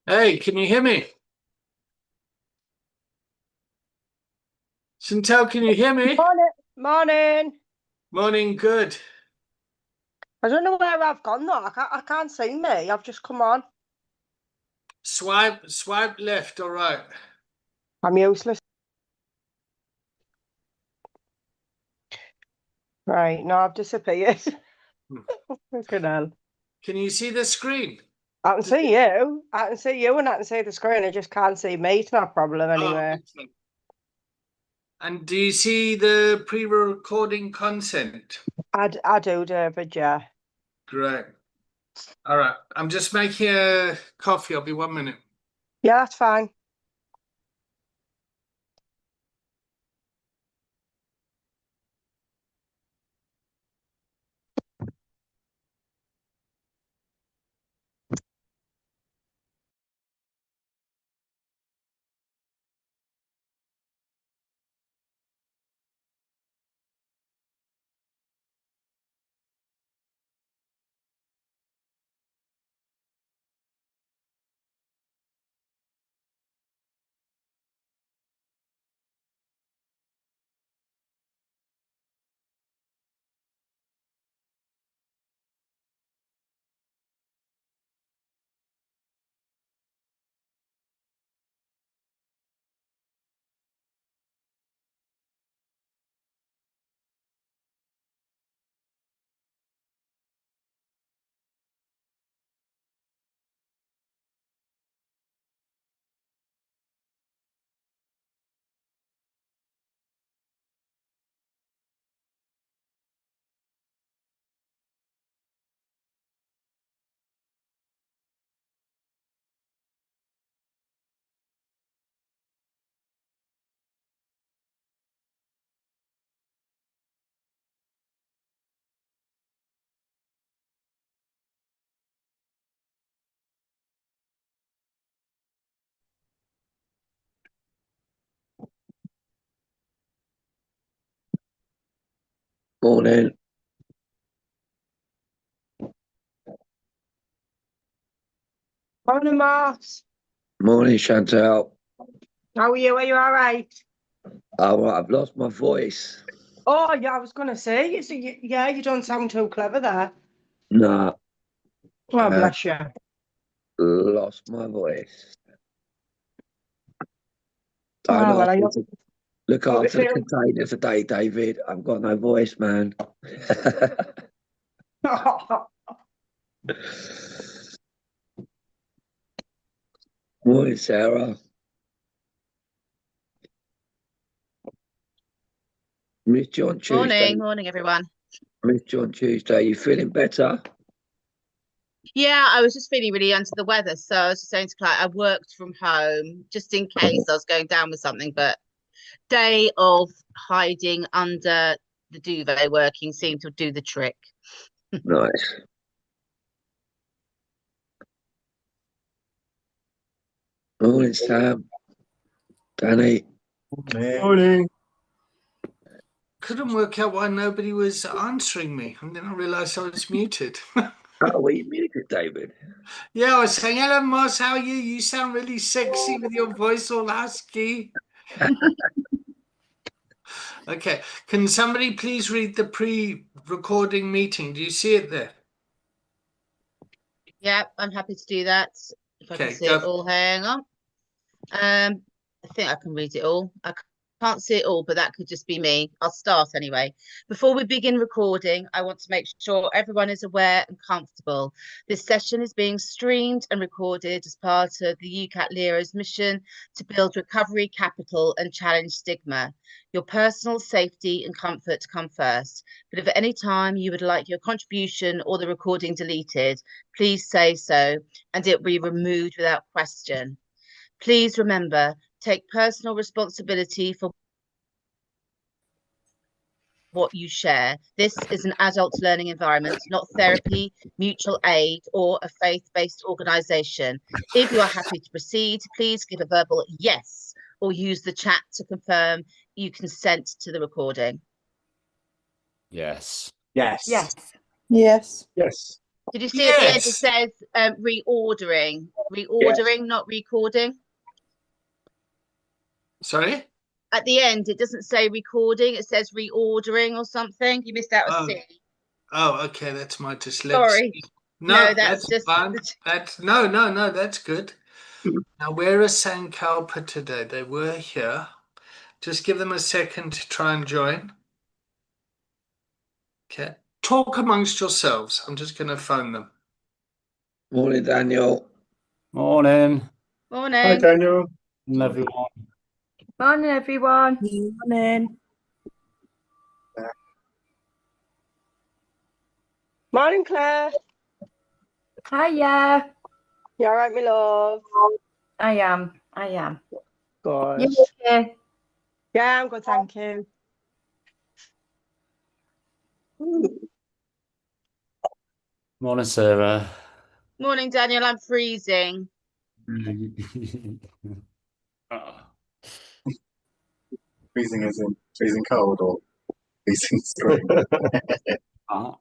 Hey, can you hear me? Chantel, can you hear me? Morning. Morning. Morning, good. I don't know where I've gone though. I can't see me. I've just come on. Swipe left or right. I'm useless. Right, no, I've disappeared. Hmm. Fucking hell. Can you see the screen? I can Does see it- you. I can see you and I can see the screen. I just can't see me. It's not a problem Oh, anyway. okay. And do you see the pre-recording consent? I do, David, yeah. Great. All right. I'm just making a coffee. I'll be 1 minute. Yeah, that's fine. Morning. Morning, Mars. Morning, Chantal. How are you? Are you all right? Oh, I've lost my voice. Oh, yeah, I was going to say, yeah, you don't sound too clever there. Nah, Oh, uh, bless you. lost my voice. Don't Oh, well, ask I me hope to look it after the feels. container today, David. I've got no voice, man. Morning, Sarah. Missed you on Morning, Tuesday. morning, everyone. Missed you on Tuesday. You feeling better? Yeah, I was just feeling really under the weather, so I was just saying to Clive, I worked from home just in case Oh, I was going down with something. But day of hiding under the duvet working seemed to do the trick. nice. Morning, Sam. Danny. Morning. Couldn't work out why nobody was answering me, and then I realized I was muted. Oh, were you muted, David? Yeah, I was saying, hello, Moss, how are you? You sound really sexy with your voice all husky. Okay, can somebody please read the pre-recording meeting? Do you see it there? Yeah, I'm happy to do that. If I can Okay, see it go. all, hang on. I think I can read it all. I can't see it all, but that could just be me. I'll start anyway. Before we begin recording, I want to make sure everyone is aware and comfortable. This session is being streamed and recorded as part of the UCAT LERO's mission to build recovery capital and challenge stigma. Your personal safety and comfort come first. But if at any time you would like your contribution or the recording deleted, please say so, and it will be removed without question. Please remember, take personal responsibility for what you share. This is an adult learning environment, not therapy, mutual aid, or a faith-based organization. If you are happy to proceed, please give a verbal yes or use the chat to confirm you consent to the recording. Yes. Yes. Yes. Yes. Did you see at the end it Yes. says reordering? Reordering, not recording. Sorry? At the end, it doesn't say recording, it says reordering or something. You missed out a Oh. C. Oh, okay, that's my dyslexia. Sorry. No, No, that's just fine. That's no, that's good. Now, where is Sankalpa today? They were here. Just give them a second to try and join. Okay. Talk amongst yourselves. I'm just going to phone them. Morning, Daniel. Morning, morning. Daniel. everyone. Morning, everyone. Morning. Morning, Claire. Hiya. You all right, my love? I am. Good. You okay? Yeah, I'm good, thank you. Morning, Sarah. Morning, Daniel. I'm freezing. Oh, Freezing as in freezing cold or freezing spring? ah.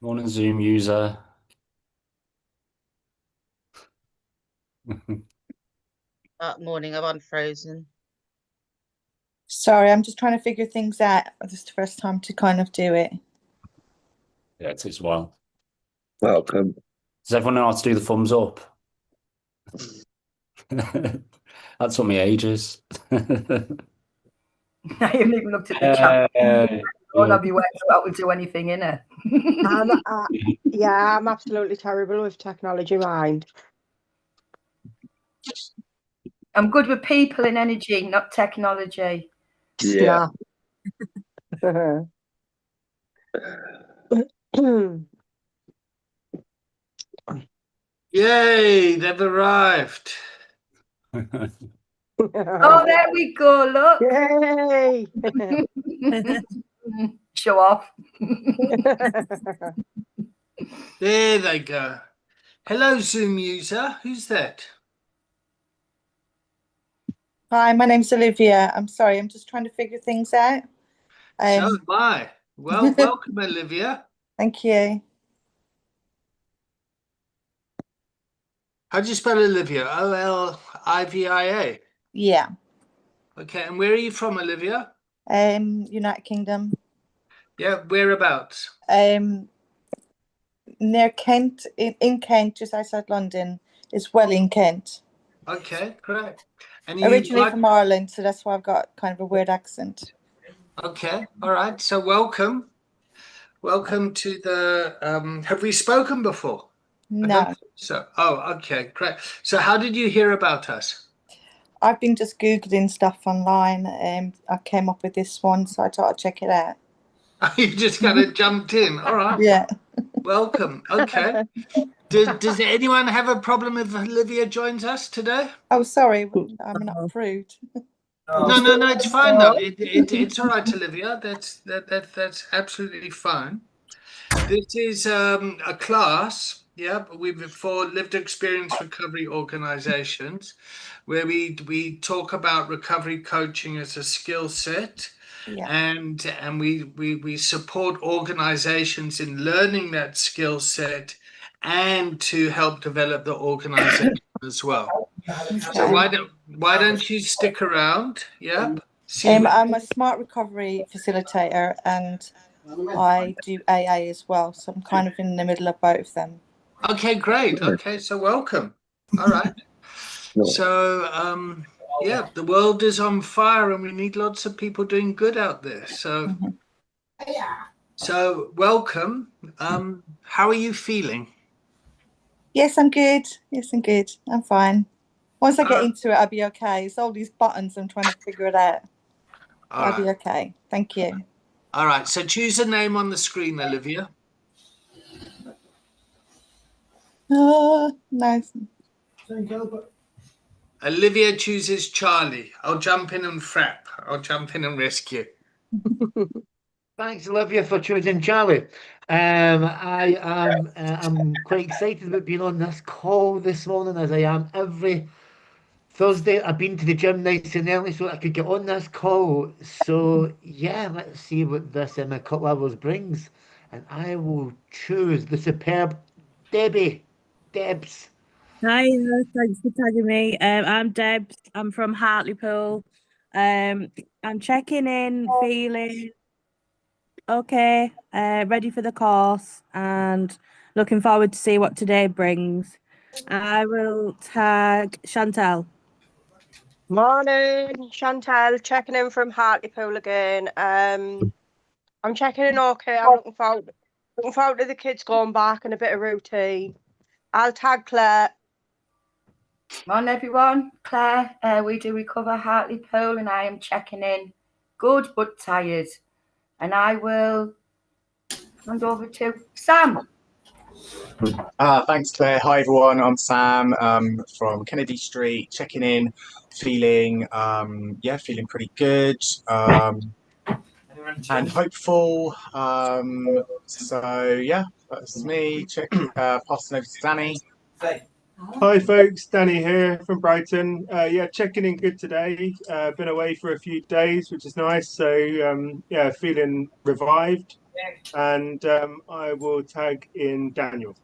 Morning, Zoom user. Morning, I'm unfrozen. Sorry, I'm just trying to figure things out. This is the first time to kind of do it. Yeah, it takes a while. Welcome. Does everyone know how to do the thumbs up? That took me ages. I haven't even looked at the chat. Hey, None of you expert would do anything in it. Yeah, I'm absolutely terrible with technology, mind. I'm good with people and energy, not technology. Yeah. Nah. Yay, they've arrived. Oh, there we go. Look. Yay! Show off. There they go. Hello, Zoom user. Who's that? Hi, my name's Olivia. I'm sorry, I'm just trying to figure things out. So am I. Well, welcome, Olivia. Thank you. How do you spell Olivia? Olivia. Yeah. Okay, and where are you from, Olivia? United Kingdom. Yeah, whereabouts? Near Kent, in Kent, just outside London, is well in Kent. Okay, great. And Originally from Ireland, so that's why I've got kind of a weird accent. Okay, all right. So welcome. Welcome to the have we spoken before? I don't No, think so. Oh, okay, great. So how did you hear about us? I've been just Googling stuff online and I came up with this one, so I thought I'd check it out. You just kind of jumped in. All right. Yeah. Welcome. Okay. Does anyone have a problem if Olivia joins us today? Oh, sorry, I'm not approved. No, it's fine though. It's all right, Olivia. That's absolutely fine. This is a class, yeah, we've for lived experience recovery organizations, where we talk about recovery coaching as a skill set, Yeah. and we support organizations in learning that skill set and to help develop the organization as well. So Okay. why don't you stick around? Yep. See what- I'm a smart recovery facilitator and I do AA as well, so I'm kind of in the middle of both of them. Okay, great. Okay, so welcome. All right. So, yeah, the world is on fire and we need lots of people doing good out there. So, so welcome. How are you feeling? Yes, I'm good. Yes, I'm good. I'm fine. Once I get Uh, into it, I'll be okay. It's all these buttons, I'm trying to figure it out. All I'll be right. okay. Thank you. All right. So choose a name on the screen, Olivia. Oh, nice. Olivia chooses Charlie. I'll jump in and frap. I'll jump in and rescue. Thanks, Olivia, for choosing Charlie. I'm quite excited about being on this call this morning, as I am every Thursday, I've been to the gym nice and early so I could get on this call. So, yeah, let's see what this Emma Cut Levels brings. And I will choose the superb Debs. Hi, thanks for tagging me. I'm Debs. I'm from Hartlepool. I'm checking in, feeling okay, ready for the course, and looking forward to see what today brings. I will tag Chantal. Morning, Chantel. Checking in from Hartlepool again. I'm checking in okay. I'm looking forward to the kids going back and a bit of routine. I'll tag Claire. Morning everyone, Claire. We do recover Hartlepool and I am checking in. Good but tired. And I will hand over to Sam. Thanks, Claire. Hi, everyone. I'm Sam from Kennedy Street, checking in, feeling feeling pretty good and hopeful. So yeah, that's me. Passing over to Danny. Hi folks, Danny here from Brighton. Checking in good today. Been away for a few days, which is nice. So feeling revived. And I will tag in Daniel.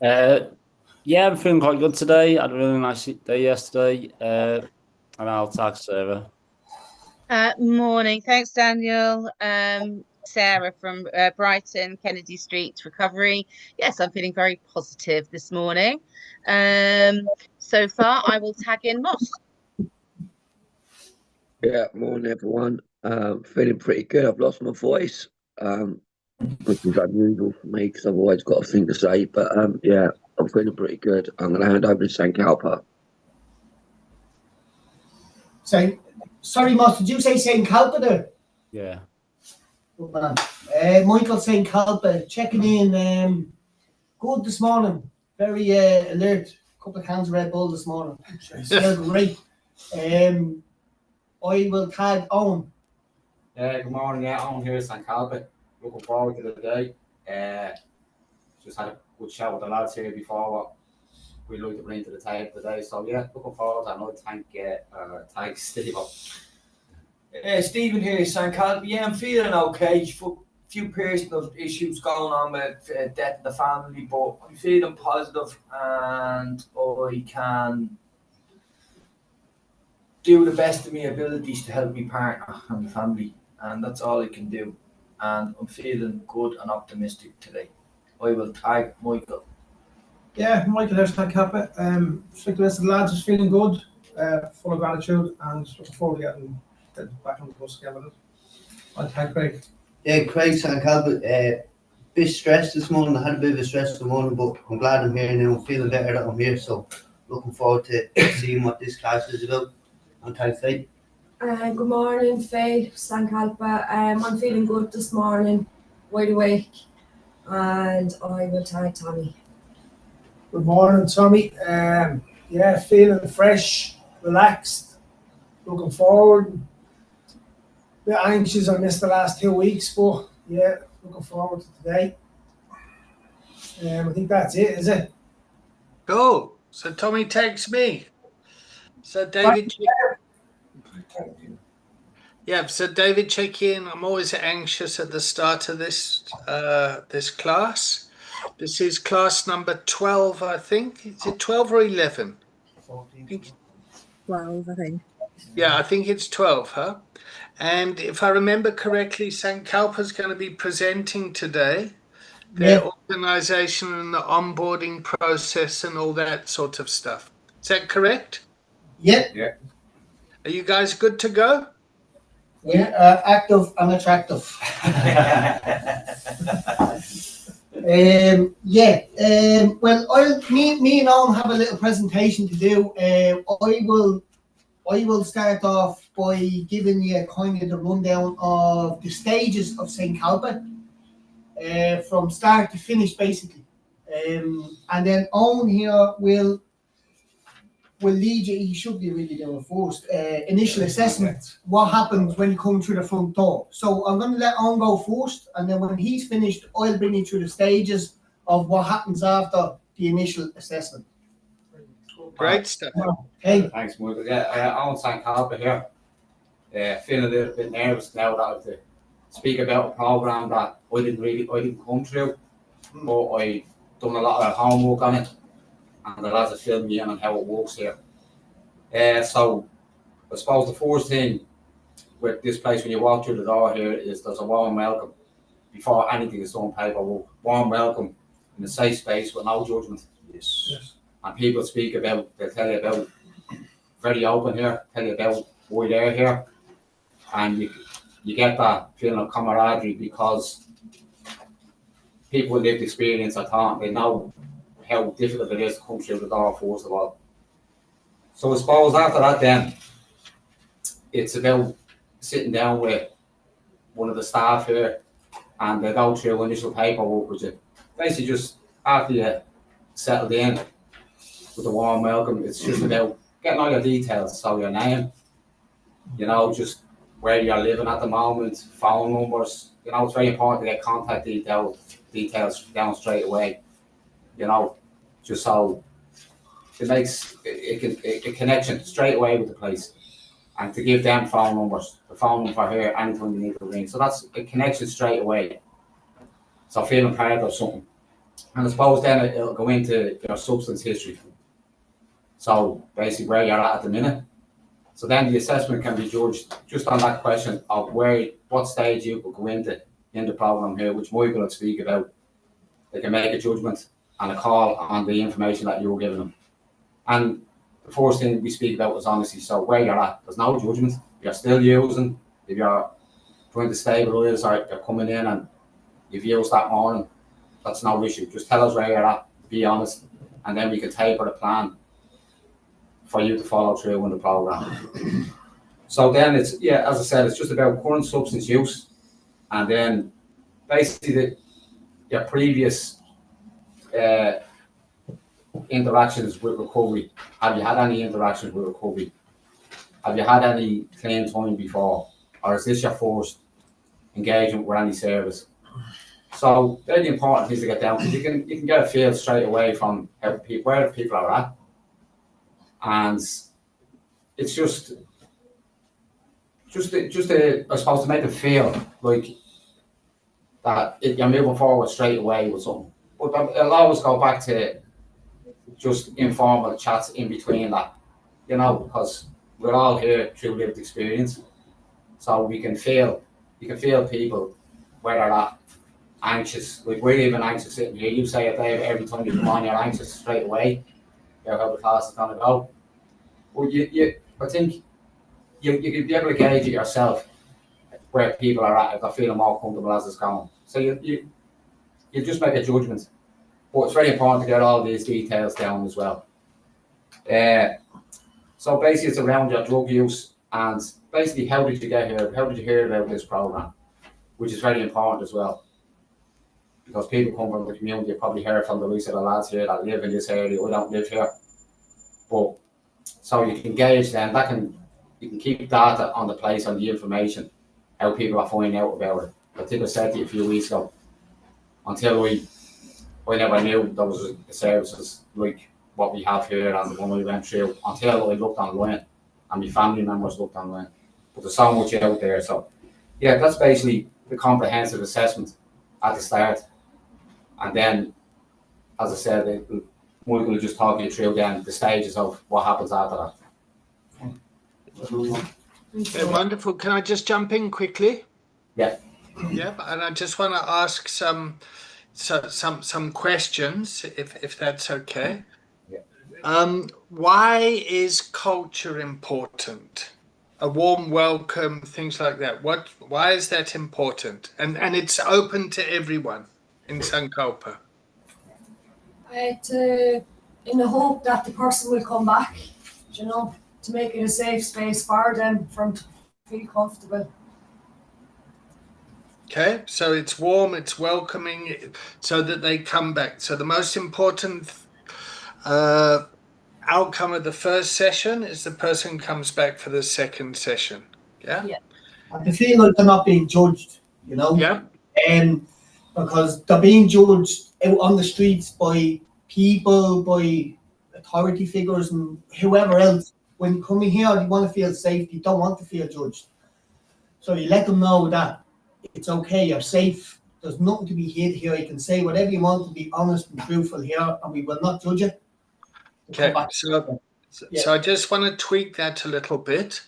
I'm feeling quite good today. I had a really nice day yesterday. And I'll tag Sarah. Morning. Thanks, Daniel. Sarah from Brighton, Kennedy Street Recovery. Yes, I'm feeling very positive this morning. So far, I will tag in Moss. Yeah, morning everyone. Feeling pretty good. I've lost my voice, which is unusual for me because I've always got a thing to say. But I'm feeling pretty good. I'm going to hand over to St. Calper. Sorry, Moss, did you say St. Calper there? Yeah. Good man. Michael St. Calper, checking in. Good this morning. Very alert. Couple of cans of Red Bull this morning. Smelled great. I will tag Owen. Good morning, Owen here, St. Calper. Looking forward to the day. Just had a good chat with the lads here before what we'd like to bring to the table today. So yeah, looking forward. And I'll thank Steve. Stephen here, St. Calper. Yeah, I'm feeling okay. Few personal issues going on with death in the family, but I'm feeling positive and I can do the best of my abilities to help my partner and my family, and that's all I can do. And I'm feeling good and optimistic today. I will tag Michael. Yeah, Michael there's St. Calper. Like the rest of the lads, is feeling good, full of gratitude, and looking forward to getting back on the bus again with it. I'll tag Craig. Yeah, Craig St. Calvert. Bit stressed this morning. I had a bit of a stressful morning, but I'm glad I'm here now. I'm feeling better that I'm here. So looking forward to seeing what this class is about. And thanks, Faye. Good morning, Faye, St. Calper. I'm feeling good this morning, wide awake, and I will tag Tommy. Good morning, Tommy. Feeling fresh, relaxed, looking forward. A bit anxious. I missed the last 2 weeks, but yeah, looking forward to today. I think that's it, is it? Cool. So Tommy takes me. So David. David, check in. I'm always anxious at the start of this class. This is class number 12, I think. Is it 12 or 11? 12, I think. Yeah, I think it's 12, huh? And if I remember correctly, St. Calper's going to be presenting today their organisation and the onboarding process and all that sort of stuff. Is that correct? Yeah. Are you guys good to go? We're active and attractive. Me and Owen have a little presentation to do. I will start off by giving you kind of the rundown of the stages of St. Calper, from start to finish, basically. And then Owen here will lead you. He should be really doing first. Initial assessment. What happens when you come through the front door? So I'm going to let Owen go first, and then when he's finished, I'll bring you through the stages of what happens after the initial assessment. Great stuff. Hey. Thanks, Michael. Yeah, I'm St. Calba here. Feeling a little bit nervous now that I have to speak about a program that I didn't come through, but I've done a lot of homework on it, and the lads have filled me in on how it works here. So I suppose the first thing with this place when you walk through the door here is there's a warm welcome before anything is done paperwork. Warm welcome in a safe space with no judgment. Yes. And people speak about, they'll tell you about, very open here, tell you about why they're here. And you get that feeling of camaraderie because people with lived experience at home, they know how difficult it is to come through the door, first of all. So I suppose after that then, it's about sitting down with one of the staff here and they go through initial paperwork with you. Basically just after you settled in with a warm welcome, it's just about getting all your details, so your name, you know, just where you're living at the moment, phone numbers, you know, it's very important to get contact details down straight away, you know, just so it makes a connection straight away with the place. And to give them phone numbers, the phone number here, anytime you need to ring. So that's a connection straight away. So feeling part of something. And I suppose then it'll go into your substance history. So basically where you're at the minute. So then the assessment can be judged just on that question of what stage you could go into in the program here, which Michael will speak about. They can make a judgment and a call on the information that you were giving them. And the first thing we speak about is honesty. So where you're at, there's no judgment. You're still using, if you're trying to stabilise or you're coming in and you've used that morning, that's no issue. Just tell us where you're at, be honest, and then we can taper the plan for you to follow through in the program. So then it's, yeah, as I said, it's just about current substance use and then basically your previous interactions with recovery. Have you had any interactions with recovery? Have you had any clean time before? Or is this your first engagement with any service? So they're the important things to get down. You can get a feel straight away from where the people are at. And it's just I suppose to make them feel like that you're moving forward straight away with something. But it'll always go back to just informal chats in between that, you know, because we're all here through lived experience. So you can feel people where they're at, anxious. Like we're even anxious sitting here. You say it, Dave, every time you come on, you're anxious straight away. You know how the class is gonna go. Well, I think you could be able to gauge it yourself where people are at if they're feeling more comfortable as it's going. So you just make a judgment. But it's very important to get all these details down as well. So basically it's around your drug use and basically how did you get here? How did you hear about this program? Which is very important as well. Because people come from the community, you probably heard from the rest of the lads here that live in this area, we don't live here. But so you can gauge them, you can keep data on the place, on the information, how people are finding out about it. I think I said to you a few weeks ago, until I never knew there was services like what we have here and the one we went through, until I looked online and my family members looked online. But there's so much out there. So yeah, that's basically the comprehensive assessment at the start. And then, as I said, Michael will just talk you through then the stages of what happens after that. Okay, wonderful. Can I just jump in quickly? Yeah. Yeah, and I just want to ask some questions, if that's okay. Yeah. Why is culture important? A warm welcome, things like that. Why is that important? And it's open to everyone in Sankalpa. In the hope that the person will come back, you know, to make it a safe space for them, to feel comfortable. Okay, so it's warm, it's welcoming, so that they come back. So the most important outcome of the first session is the person comes back for the second session. Yeah. And to feel like they're not being judged, you know. Yeah. Because they're being judged out on the streets by people, by authority figures and whoever else. When coming here, you want to feel safe. You don't want to feel judged. So you let them know that it's okay. You're safe. There's nothing to be hid here. You can say whatever you want to be honest and truthful here, and we will not judge you. Okay, so I just want to tweak that a little bit.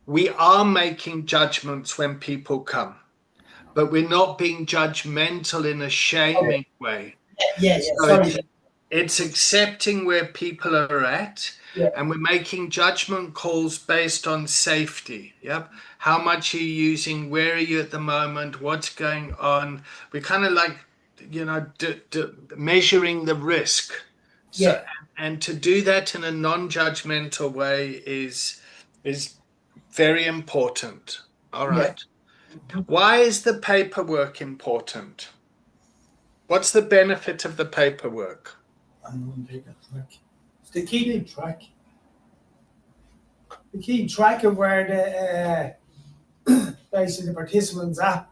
We are making judgments when people come, but we're not being judgmental in a shaming way. So sorry. it's accepting where people are at, Yeah. and we're making judgment calls based on safety. Yep. How much are you using? Where are you at the moment? What's going on? We're kind of like, measuring the risk. So, Yeah. and to do that in a non-judgmental way is very important. All right. Why is the paperwork important? What's the benefit of the paperwork? It's to keep track. To keep track of where the basically the participants at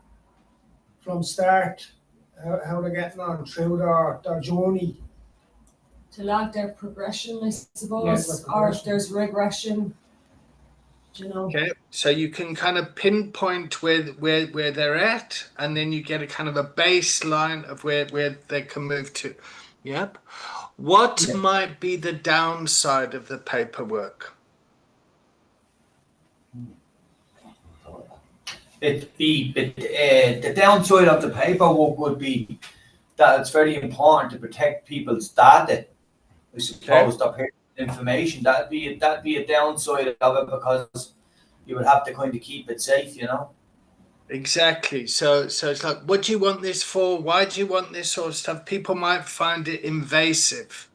from start, how they're getting on through their journey. To log their progression, I suppose, Yes, or if there's regression, you know. Okay, so you can kind of pinpoint where they're at, and then you get a kind of a baseline of where they can move to. Yep. What might be the downside of the paperwork? The downside of the paperwork would be that it's very important to protect people's data. I suppose the personal information that'd be a downside of it, because you would have to kind of keep it safe, you know. Exactly. So it's like, what do you want this for? Why do you want this sort of stuff? People might find it invasive.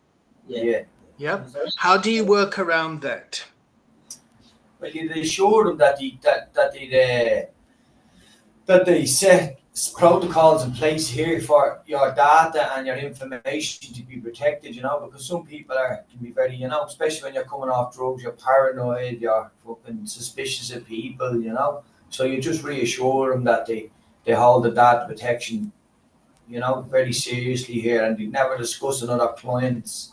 Yeah. Yep. How do you work around that? Well, you'd assure them that they set protocols in place here for your data and your information to be protected, you know, because some people can be very, you know, especially when you're coming off drugs, you're paranoid, you're fucking suspicious of people, you know. So you just reassure them that they hold the data protection, you know, very seriously here, and they never discuss another client's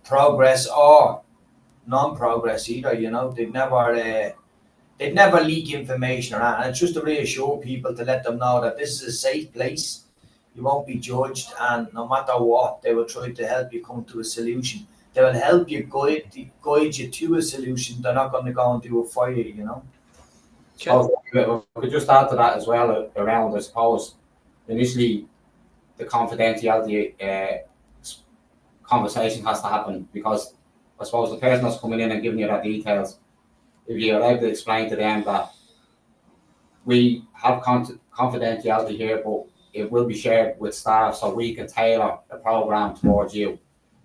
progress or non-progress either, you know. They'd never leak information or that. And it's just to reassure people, to let them know that this is a safe place. You won't be judged, and no matter what, they will try to help you come to a solution. They will help you guide you to a solution. They're not going to go and do it for you, you know. So we could just add to that as well around, I suppose, initially the confidentiality conversation has to happen, because I suppose the person that's coming in and giving you their details, if you're able to explain to them that we have confidentiality here, but it will be shared with staff, so we can tailor the program towards you.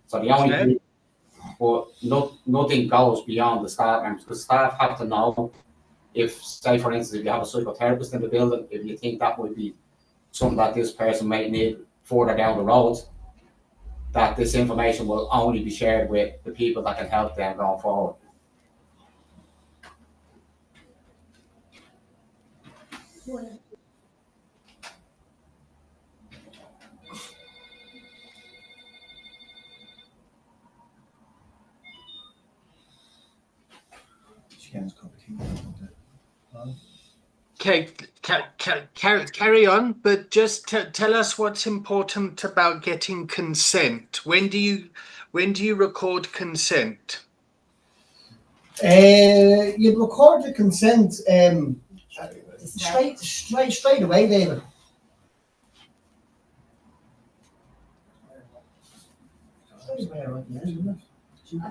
So the only thing, but nothing goes beyond the staff members, because staff have to know if, say for instance, if you have a psychotherapist in the building, if you think that would be something that this person might need further down the road, that this information will only be shared with the people that can help them going forward. Okay, carry on, but just tell us what's important about getting consent. When do you record consent? You'd record the consent straight away, David.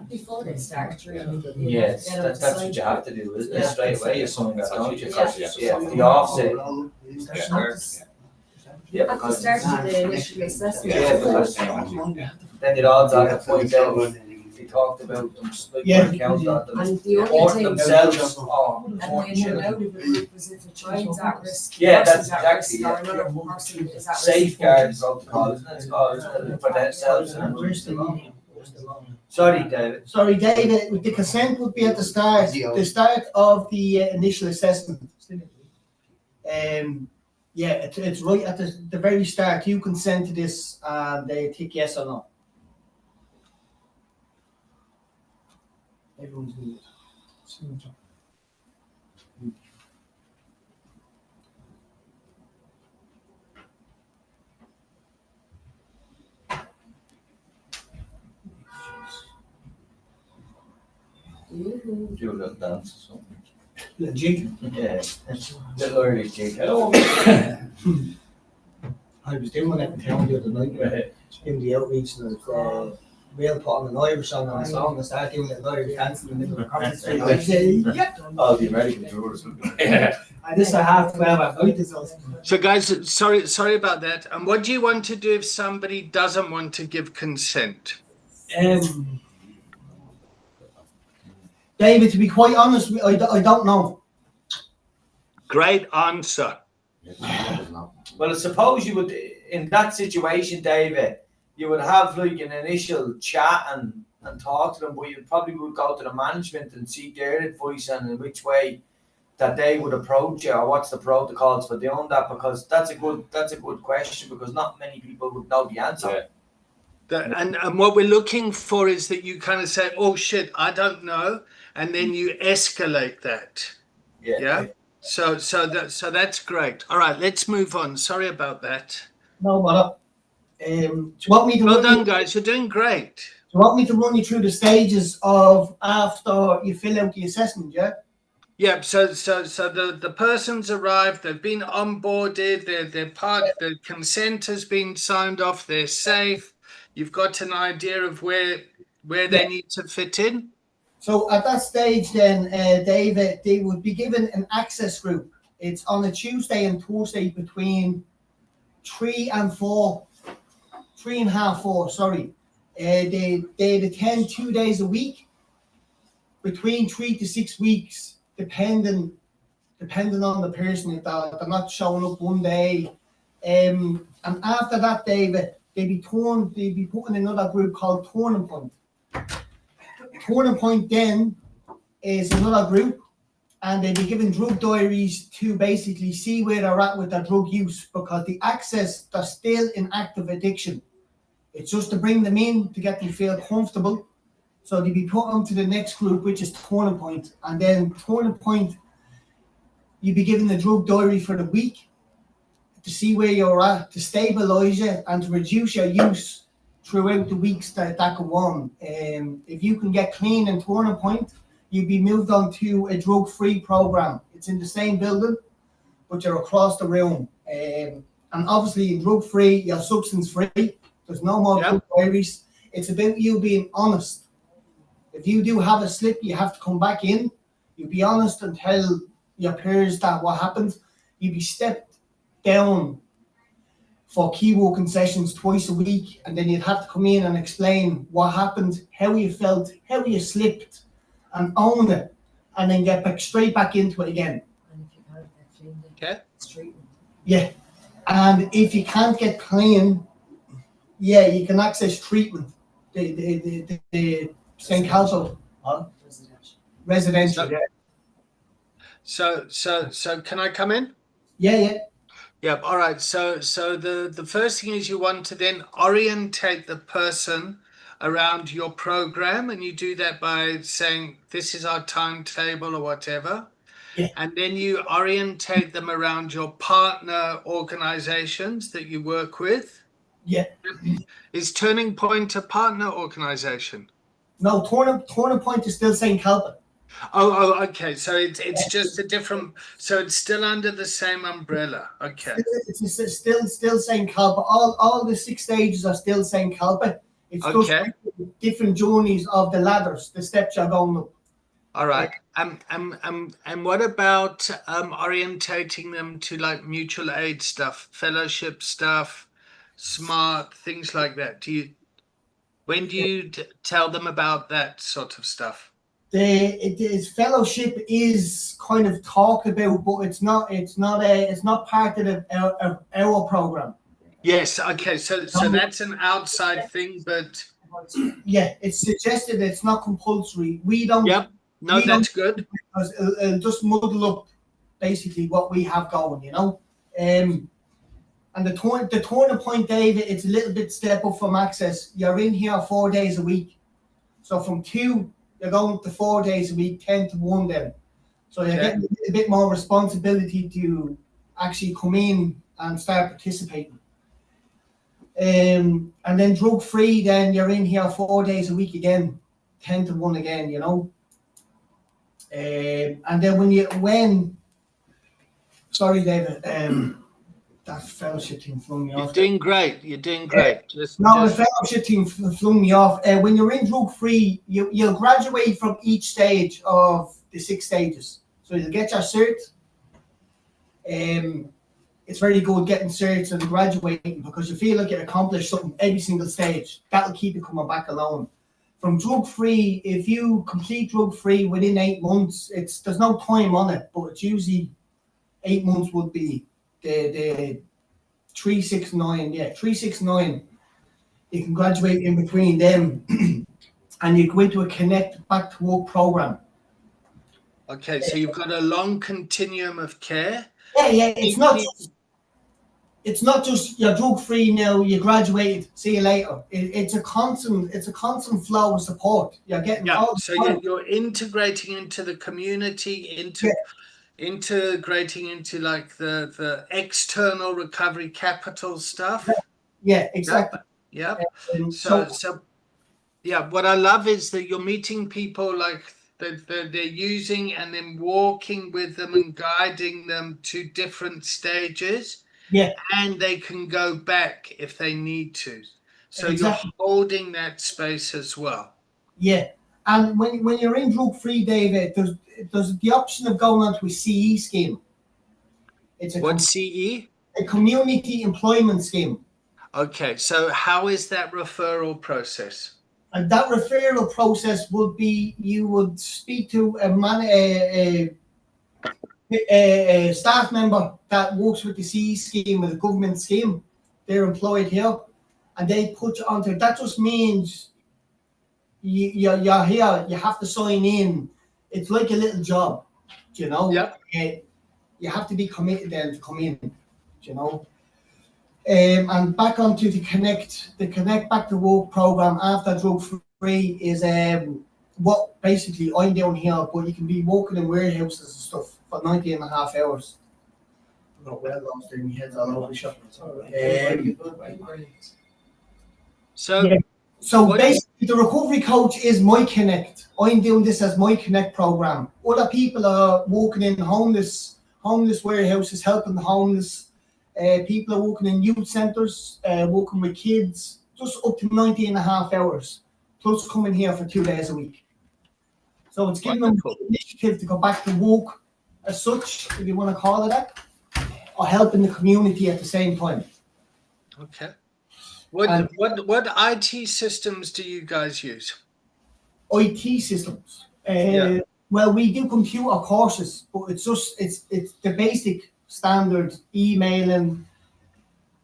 Before they start, really. Yes, that's what you have to do, isn't it? Straight away, if someone got done. Yeah, the offset. Yeah, At the start of the initial assessment. Yeah, because then it all got to point out, we talked about them, And the only report thing themselves. and when you're out of a group is if a child's at risk. Yeah, that's person's exactly at risk, or another person is at risk. Safeguard protocol, isn't it? It's called, for themselves. Sorry, David. Sorry, David. The consent would be at the start of the initial assessment. Yeah, it's right at the very start. You consent to this, and they tick yes or no. Everyone's muted. Do a little dance or something. Little jig. Yeah. Little early jig. Hello. I was doing one at the town the other night, in the outreach, and We'll put on an Irish song on the song and start doing an Irish dance in the middle of the conference. I say, yeah. Oh, the American tours. Yeah. And this is 12:30 at night. So guys, sorry about that. And what do you want to do if somebody doesn't want to give consent? David, to be quite honest, I don't know. Great answer. Well, I suppose you would, in that situation, David, you would have like an initial chat and talk to them, but you probably would go to the management and seek their advice and in which way that they would approach it, or what's the protocols for doing that, because that's a good question, because not many people would know the answer. And what we're looking for is that you kind of say, oh shit, I don't know, and then you escalate that. Yeah. So that's great. All right, let's move on. Sorry about that. No bother. Do you want me to well done, guys. You're doing great. Do you want me to run you through the stages of after you fill out the assessment? Yeah. Yeah. So the person's arrived. They've been onboarded. The consent has been signed off. They're safe. You've got an idea of where they need to fit in. So at that stage, then, David, they would be given an access group. It's on a Tuesday and Thursday between 3 and 4, 3.5, 4. Sorry, they attend 2 days a week, between 3 to 6 weeks, depending on the person. If they're not showing up one day, and after that, David, they'd be put in another group called Turning Point. Turning Point then is another group, and they'll be given drug diaries to basically see where they're at with their drug use, because the access, they're still in active addiction. It's just to bring them in to get them feel comfortable. So they'll be put onto the next group, which is Turning Point, and then Turning Point, you'll be given the drug diary for the week to see where you're at, to stabilize you and to reduce your use throughout the weeks that go on. If you can get clean in Turning Point, you'll be moved on to a drug-free program. It's in the same building, but you're across the room. And obviously, in drug-free, you're substance-free. There's no more drug diaries. It's about you being honest. If you do have a slip, you have to come back in. You be honest and tell your peers that what happened. You be stepped down for key working sessions twice a week, and then you'd have to come in and explain what happened, how you felt, how you slipped, and own it, and then get straight back into it again. Okay. Yeah, and if you can't get clean, yeah, you can access treatment. The St. Calso residential. So can I come in? Yeah. Yep. All right. So the first thing is you want to then orientate the person around your program, and you do that by saying this is our timetable or whatever. Yeah. And then you orientate them around your partner organizations that you work with. Yeah. Is Turning Point a partner organization? No, Turning Point is still St. Calvin. Oh, okay. So it's just a different. So it's still under the same umbrella. Okay. It's still St. Calvin. All the 6 stages are still St. Calvin. It's just different journeys of the ladders, the steps you're going up. All right. And what about orientating them to like mutual aid stuff, fellowship stuff, SMART, things like that? When do you tell them about that sort of stuff? The fellowship is kind of talked about, but it's not part of our program. Yes. Okay. So that's an outside thing, but yeah, it's suggested. It's not compulsory. We don't. Yep. No, that's good. Because it'll just muddle up basically what we have going, you know. And the Turning Point, David, it's a little bit step up from access. You're in here 4 days a week, so from 2 you're going to 4 days a week, 10 to 1 then. So you're getting a bit more responsibility to actually come in and start participating. And then drug free, then you're in here 4 days a week again, 10 to 1 again, you know. And then sorry, David, that fellowship thing flung me off. You're doing great. You're doing great. The fellowship thing flung me off. When you're in drug free, you'll graduate from each stage of the 6 stages. So you'll get your cert. It's very good getting certs and graduating because you feel like you accomplished something every single stage. That'll keep you coming back alone. From drug free, if you complete drug free within 8 months, there's no time on it, but it's usually 8 months would be the 369. Yeah, 369. You can graduate in between them, and you go into a Connect Back to Work program. Okay, so you've got a long continuum of care. Yeah. It's not just you're drug free now. You graduated. See you later. It's a constant flow of support. You're getting so you're integrating into the community, integrating into like the external recovery capital stuff. Yeah, exactly. Yeah. So what I love is that you're meeting people like they're using and then walking with them and guiding them to different stages. Yeah. And they can go back if they need to. So Exactly. You're holding that space as well. Yeah. And when you're in drug free, David, there's the option of going onto a CE scheme. What's CE? A community employment scheme. Okay, so how is that referral process? And that referral process would be you would speak to a staff member that works with the CE scheme, with a government scheme. They're employed here, and they put you onto it. That just means you're here. You have to sign in. It's like a little job, you know. Yeah. You have to be committed then to come in, you know. And back onto the Connect Back to Work program after drug free is what basically I'm doing here, but you can be working in warehouses and stuff for 90.5 hours. I'm not well lost in my head's all over the shop. So basically the recovery coach is my Connect. I'm doing this as my Connect program. Other people are working in homeless warehouses, helping the homeless. People are working in youth centres, working with kids, just up to 90.5 hours, plus coming here for 2 days a week. So it's giving them the initiative to go back to work as such, if you want to call it that, or helping the community at the same time. Okay. What IT systems do you guys use? IT systems. Well, we do computer courses, but it's the basic standard emailing,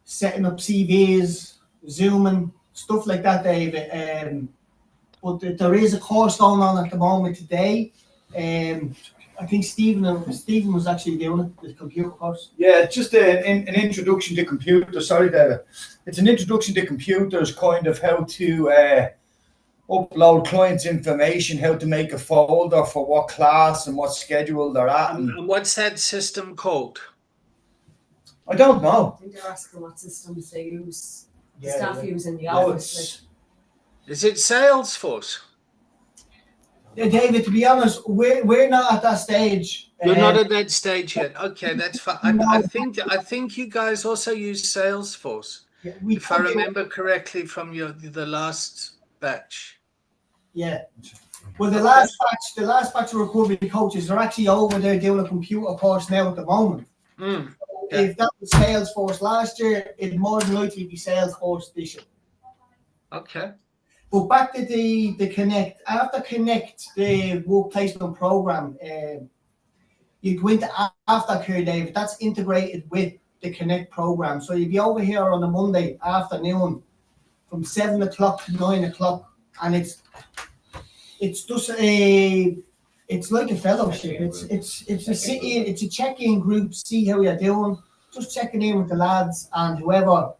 setting up CVs, Zooming, stuff like that, David. But there is a course going on at the moment today. I think Stephen was actually doing it, the computer course. Yeah, it's just an introduction to computers. Sorry, David. It's an introduction to computers, kind of how to upload clients' information, how to make a folder for what class and what schedule they're at. And what's that system called? I don't know. I think they're asking what systems they use, Yeah, staff use in the No, office. Is it Salesforce? Yeah, David, to be honest, we're not at that stage. You're not at that stage yet. Okay, that's fine. I think you guys also use Salesforce, if I remember correctly from the last batch. Yeah. Well, the last batch of recovery coaches are actually over there doing a computer course now at the moment. If that was Salesforce last year, it'd more than likely be Salesforce this year. Okay. But back to the Connect. After Connect, the work placement program, you go into aftercare, David. That's integrated with the Connect program. So you'd be over here on a Monday afternoon from 7 o'clock to 9 o'clock, and it's just it's like a fellowship. It's a check-in group, see how you're doing, just checking in with the lads and whoever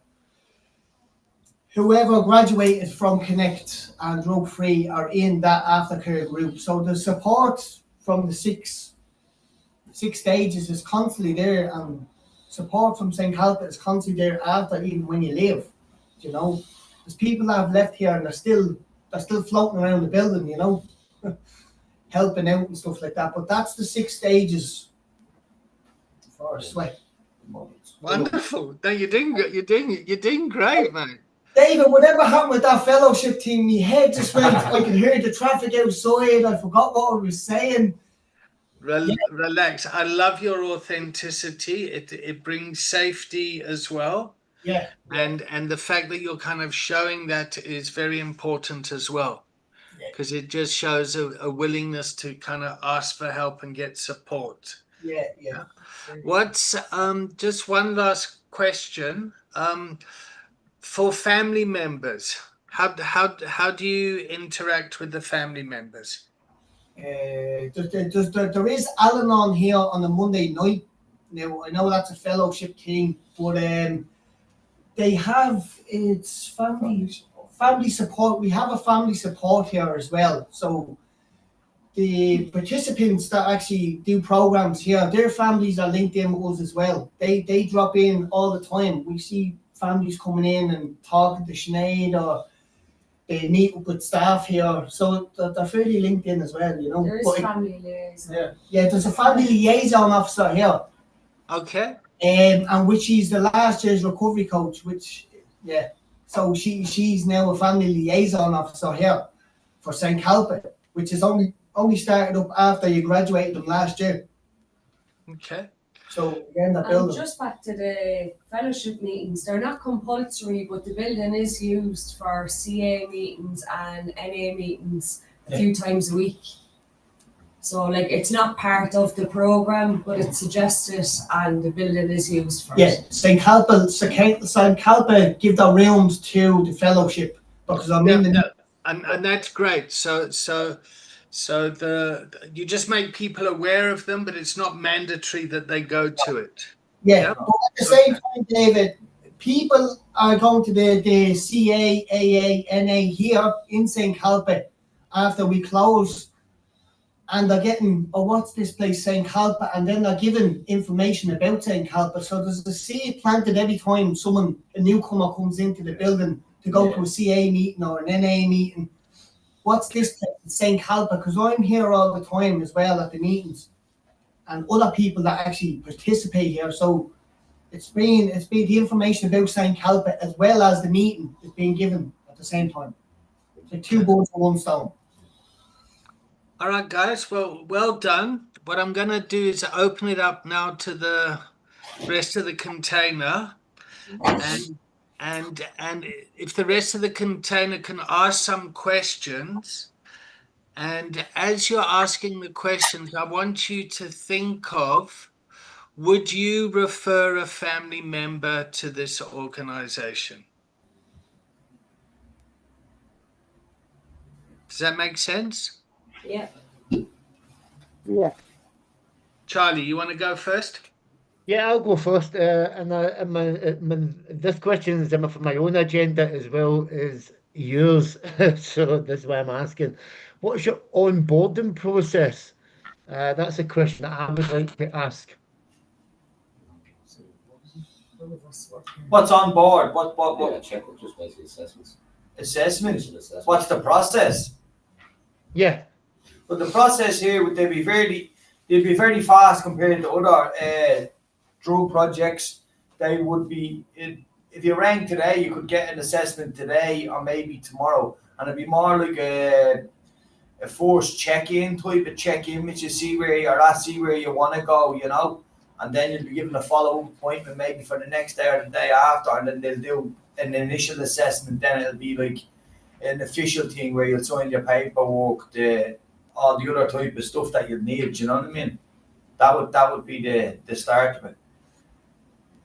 whoever graduated from Connect and Drug Free are in that aftercare group. So the support from the six stages is constantly there, and support from St. Calpit is constantly there after, even when you leave. You know, there's people that have left here and they're still floating around the building, you know, helping out and stuff like that. But that's the 6 stages for sweat. Wonderful. No, you're doing great, mate. David, whatever happened with that fellowship team, my head just went, I could hear the traffic outside, I forgot what I was saying. Relax. I love your authenticity. It brings safety as well. Yeah. And the fact that you're kind of showing that is very important as well, because it just shows a willingness to kind of ask for help and get support. Yeah. What's just one last question, for family members, how do you interact with the family members? There is Al-Anon here on a Monday night. Now, I know that's a fellowship thing, but they have, it's family support. We have a family support here as well. So the participants that actually do programs here, their families are linked in with us as well. They drop in all the time. We see families coming in and talking to Sinead, or they meet up with staff here, so they're fairly linked in as well, you know. There is family liaison. Yeah, there's a family liaison officer here. Okay. And which is the last year's recovery coach, so she's now a family liaison officer here for St. Calpit, which is only started up after you graduated them last year. Okay. So again, that And building. just back to the fellowship meetings, they're not compulsory, but the building is used for CA meetings and NA meetings a few times a week. So like, it's not part of the program, but it's suggested, and the building is used for it. St. Calpit give the round to the fellowship, because I'm in the and that's great. So you just make people aware of them, but it's not mandatory that they go to it. Yeah, but at the same time, David, people are going to the CA, AA, NA here in St. Calpit after we close, and they're getting, what's this place, St. Calpit, and then they're given information about St. Calpit. So there's a seed planted every time a newcomer comes into the building to go to a CA meeting or an NA meeting. What's this place, St. Calpit? Because I'm here all the time as well at the meetings, and other people that actually participate here. So it's been the information about St. Calpit as well as the meeting is being given at the same time. So 2 birds with 1 stone. All right, guys. Well done. What I'm going to do is open it up now to the rest of the container, and if the rest of the container can ask some questions, and as you're asking the questions, I want you to think of, would you refer a family member to this organization? Does that make sense? Yeah. Yeah. Charlie, you want to go first? Yeah, I'll go first. This question is for my own agenda as well as yours. So that's why I'm asking. What's your onboarding process? That's a question that I would like to ask. What's on board? What? Yeah, checkup, just basically assessments. Assessment. What's the process? Yeah. But the process here would be very fast compared to other drug projects. They would be, if you rang today, you could get an assessment today or maybe tomorrow, and it'd be more like a forced check-in type of check-in, which you see where you're at, see where you want to go, you know, and then you'll be given a follow-up appointment maybe for the next day or the day after, and then they'll do an initial assessment. Then it'll be like an official thing where you'll sign your paperwork, all the other type of stuff that you'll need. You know what I mean? That would be the start of it.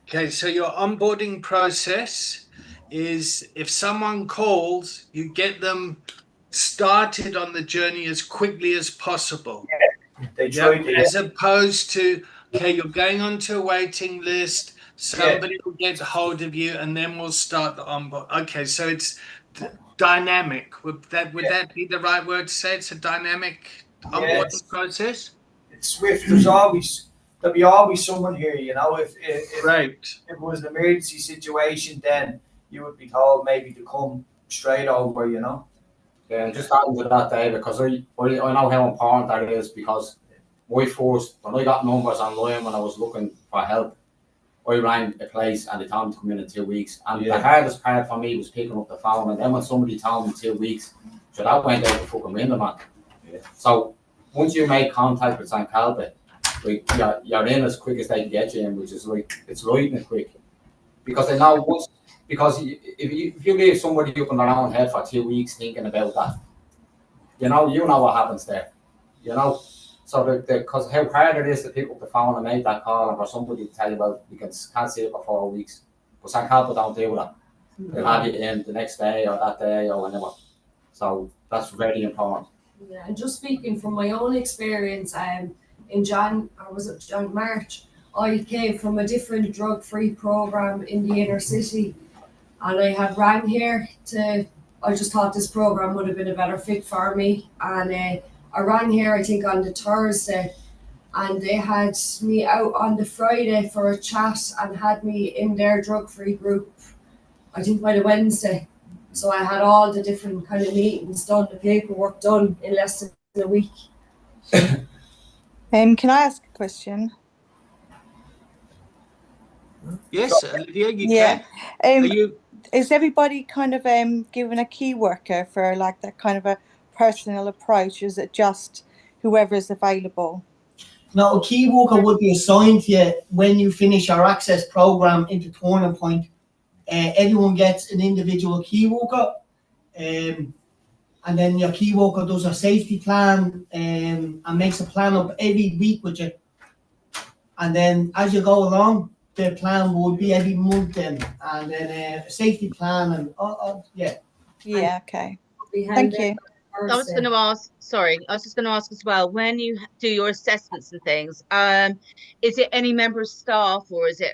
Okay, so your onboarding process is, if someone calls, you get them started on the journey as quickly as possible. They try to, as opposed to, okay, you're going onto a waiting list, somebody will get a hold of you, and then we'll start the onboard. Okay, so it's dynamic. Would that be the right word to say? It's a dynamic onboarding process. It's swift. There'll be always someone here. You know, if it was an emergency situation, then you would be told maybe to come straight over. You know. Yeah, just adding to that, Dave, because I know how important that is, because when I got numbers online when I was looking for help, I rang a place and they told me to come in 2 weeks. And the hardest part for me was picking up the phone. And then when somebody told me 2 weeks, so that went out the fucking window, man. So once you make contact with St. Calvert, like you're in as quick as they can get you in, which is like, it's lightning quick. Because they know if you leave somebody up in their own head for 2 weeks thinking about that, you know what happens there. You know, so because how hard it is to pick up the phone and make that call, and for somebody to tell you about you can't see it for 4 weeks. But St. Calvert don't do that. They'll have you in the next day or that day or whenever. So that's very important. Yeah, and just speaking from my own experience, in March, I came from a different drug-free program in the inner city, and I had rang here I just thought this program would have been a better fit for me, and I rang here, I think, on the Thursday, and they had me out on the Friday for a chat and had me in their drug-free group, I think, by the Wednesday. So I had all the different kind of meetings done, the paperwork done in less than a week. Can I ask a question? Yes, Olivia, you can. Is everybody kind of given a key worker for like that kind of a personal approach? Is it just whoever is available? No, a key worker would be assigned to you when you finish our access program into Turning Point. Everyone gets an individual key worker, and then your key worker does a safety plan and makes a plan up every week with you. And then as you go along, the plan would be every month and then a safety plan and Yeah, okay. Thank you. I was going to ask, sorry, I was just going to ask as well, when you do your assessments and things, is it any member of staff, or is it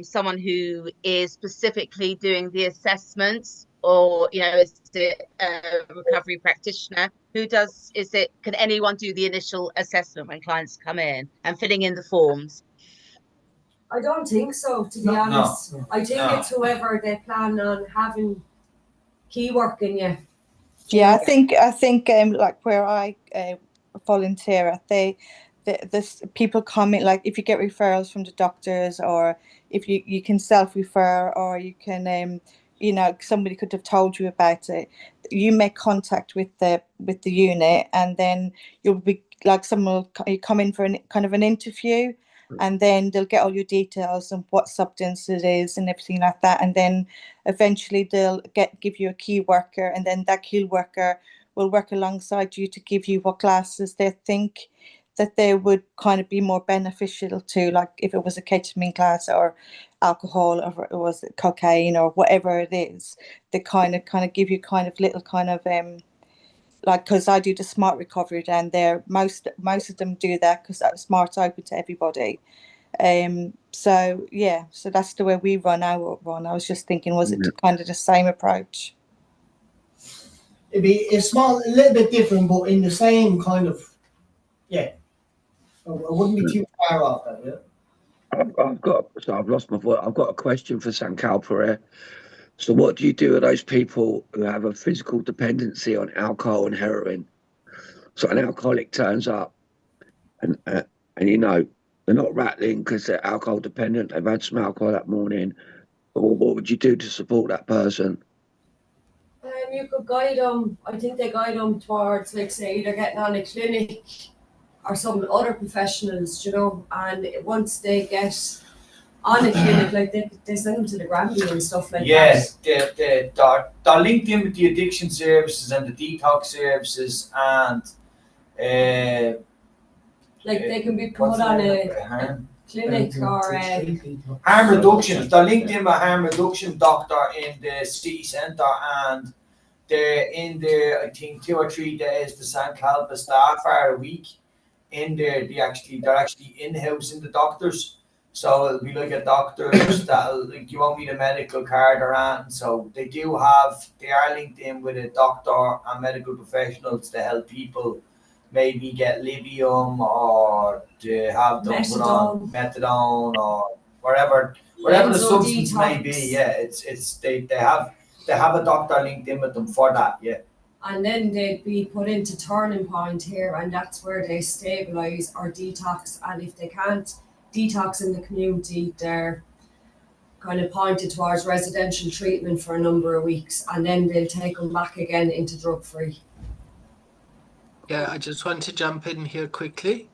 someone who is specifically doing the assessments, or, you know, is it a recovery practitioner can anyone do the initial assessment when clients come in and filling in the forms? I don't think so, to be honest. No. I think it's whoever they plan on having key working you. Yeah, I think like where I volunteer, this people come in, like if you get referrals from the doctors, or if you can self-refer, or you can you know, somebody could have told you about it. You make contact with the unit, and then you'll be like you come in for kind of an interview, and then they'll get all your details and what substance it is and everything like that, and then eventually they'll give you a key worker, and then that key worker will work alongside you to give you what classes they think that they would kind of be more beneficial to, like if it was a ketamine class or alcohol, or it was cocaine or whatever it is. They kind of give you kind of little kind of like, because I do the smart recovery down there, most of them do that because that smart's open to everybody. So yeah, so that's the way we run our one. I was just thinking, was it kind of the same approach? It'd be a little bit different, but in the same kind of, yeah. I wouldn't be too far off that, yeah. I've lost my voice. I've got a question for St. Calvert. So what do you do with those people who have a physical dependency on alcohol and heroin? So an alcoholic turns up and you know, they're not rattling because they're alcohol dependent. They've had some alcohol that morning. But what would you do to support that person? You could guide them. I think they guide them towards, like, say, either getting on a clinic or some other professionals, you know. And once they get on a clinic, like they send them to the Granby and stuff like that. Yes, they're linked in with the addiction services and the detox services, and like they can be put on a clinic or harm reduction. They're linked in with harm reduction doctor in the city centre, and they're in there, I think, 2 or 3 days. The St. Calvert staff are a week in there. They're actually in-house in the doctors. So it'll be like a doctor's that'll like you won't need a medical card or anything. So they are linked in with a doctor and medical professionals to help people maybe get Livium or to have them put on methadone or whatever the substance may be. Yeah, it's they have a doctor linked in with them for that. Yeah. And then they'd be put into turning point here, and that's where they stabilise or detox. And if they can't detox in the community, they're kind of pointed towards residential treatment for a number of weeks, and then they'll take them back again into drug free. Yeah, I just want to jump in here quickly.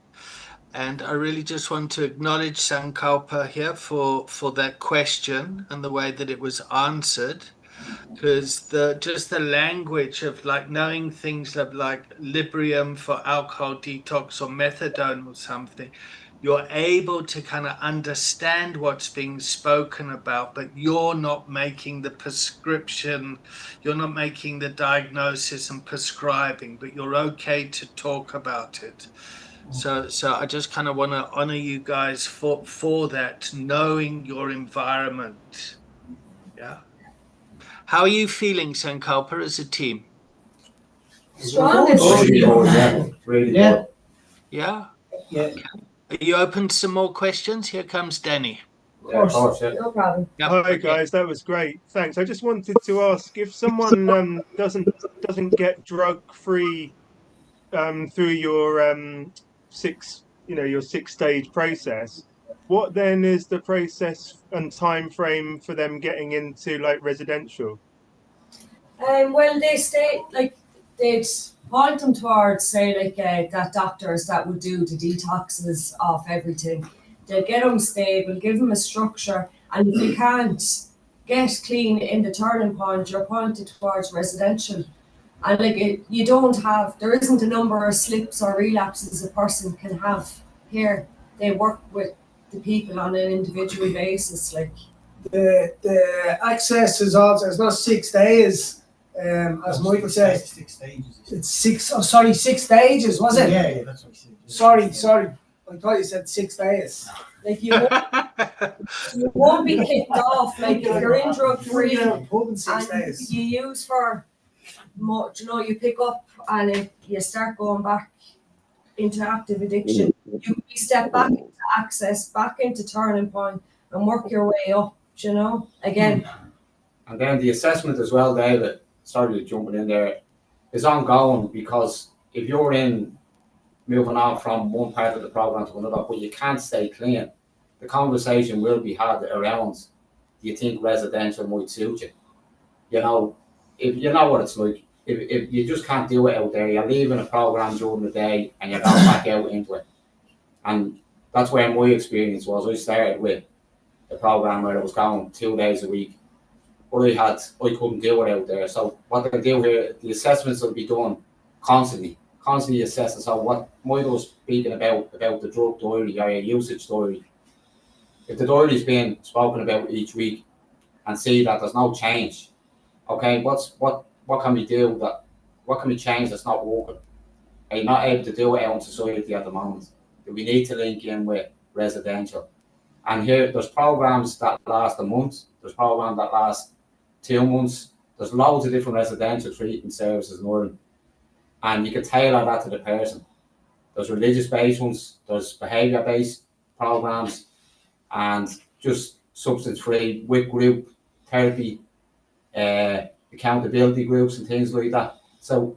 And I really just want to acknowledge Sankalpa here for that question and the way that it was answered. Because just the language of like knowing things like Librium for alcohol detox or methadone or something, you're able to kind of understand what's being spoken about, but you're not making the prescription, you're not making the diagnosis and prescribing, but you're okay to talk about it. So I just kind of want to honor you guys for that, knowing your environment. Yeah. How are you feeling, Sankalpa, as a team? Strong and Really good. Yeah? Yeah. Okay. Are you open to some more questions? Here comes Danny. Yeah, of course, yeah. No problem. Yep, Hi okay. guys, that was great. Thanks. I just wanted to ask if someone doesn't get drug free through your your 6-stage process, what then is the process and time frame for them getting into like residential? Well, they stay like they'd point them towards say like that doctors that would do the detoxes of everything. They'll get them stable, give them a structure, and if you can't get clean in the turning point, you're pointed towards residential. And like there isn't a number of slips or relapses a person can have here. They work with the people on an individual basis. Like The access is also, it's not 6 days, as Michael said. 6 stages. It's 6 stages, was it? Yeah, that's what he said. Sorry. I thought you said 6 days. Like you won't be kicked off. Like if you're in drug free and you use for much, you pick up and if you start going back into active addiction, you step back into access, back into turning point, and work your way up. Again. And then the assessment as well, David. Sorry to jumping in there. Is ongoing because if you're moving on from one part of the program to another, but you can't stay clean, the conversation will be had around, do you think residential might suit you? If you know what it's like, if you just can't do it out there, you're leaving a program during the day and you're going back out into it. And that's where my experience was. I started with a program where I was going 2 days a week, but I couldn't do it out there. So what they do here, the assessments will be done constantly assessing. So what Michael was speaking about the drug diary or usage diary, if the diary is being spoken about each week and see that there's no change, okay, what can we do what can we change that's not working? Are you not able to do it out in society at the moment? Do we need to link in with residential? And here there's programs that last a month, there's programs that last 2 months, there's loads of different residential treatment services in Ireland. And you can tailor that to the person. There's religious-based ones, there's behaviour-based programs, and just substance-free with group therapy, accountability groups and things like that. So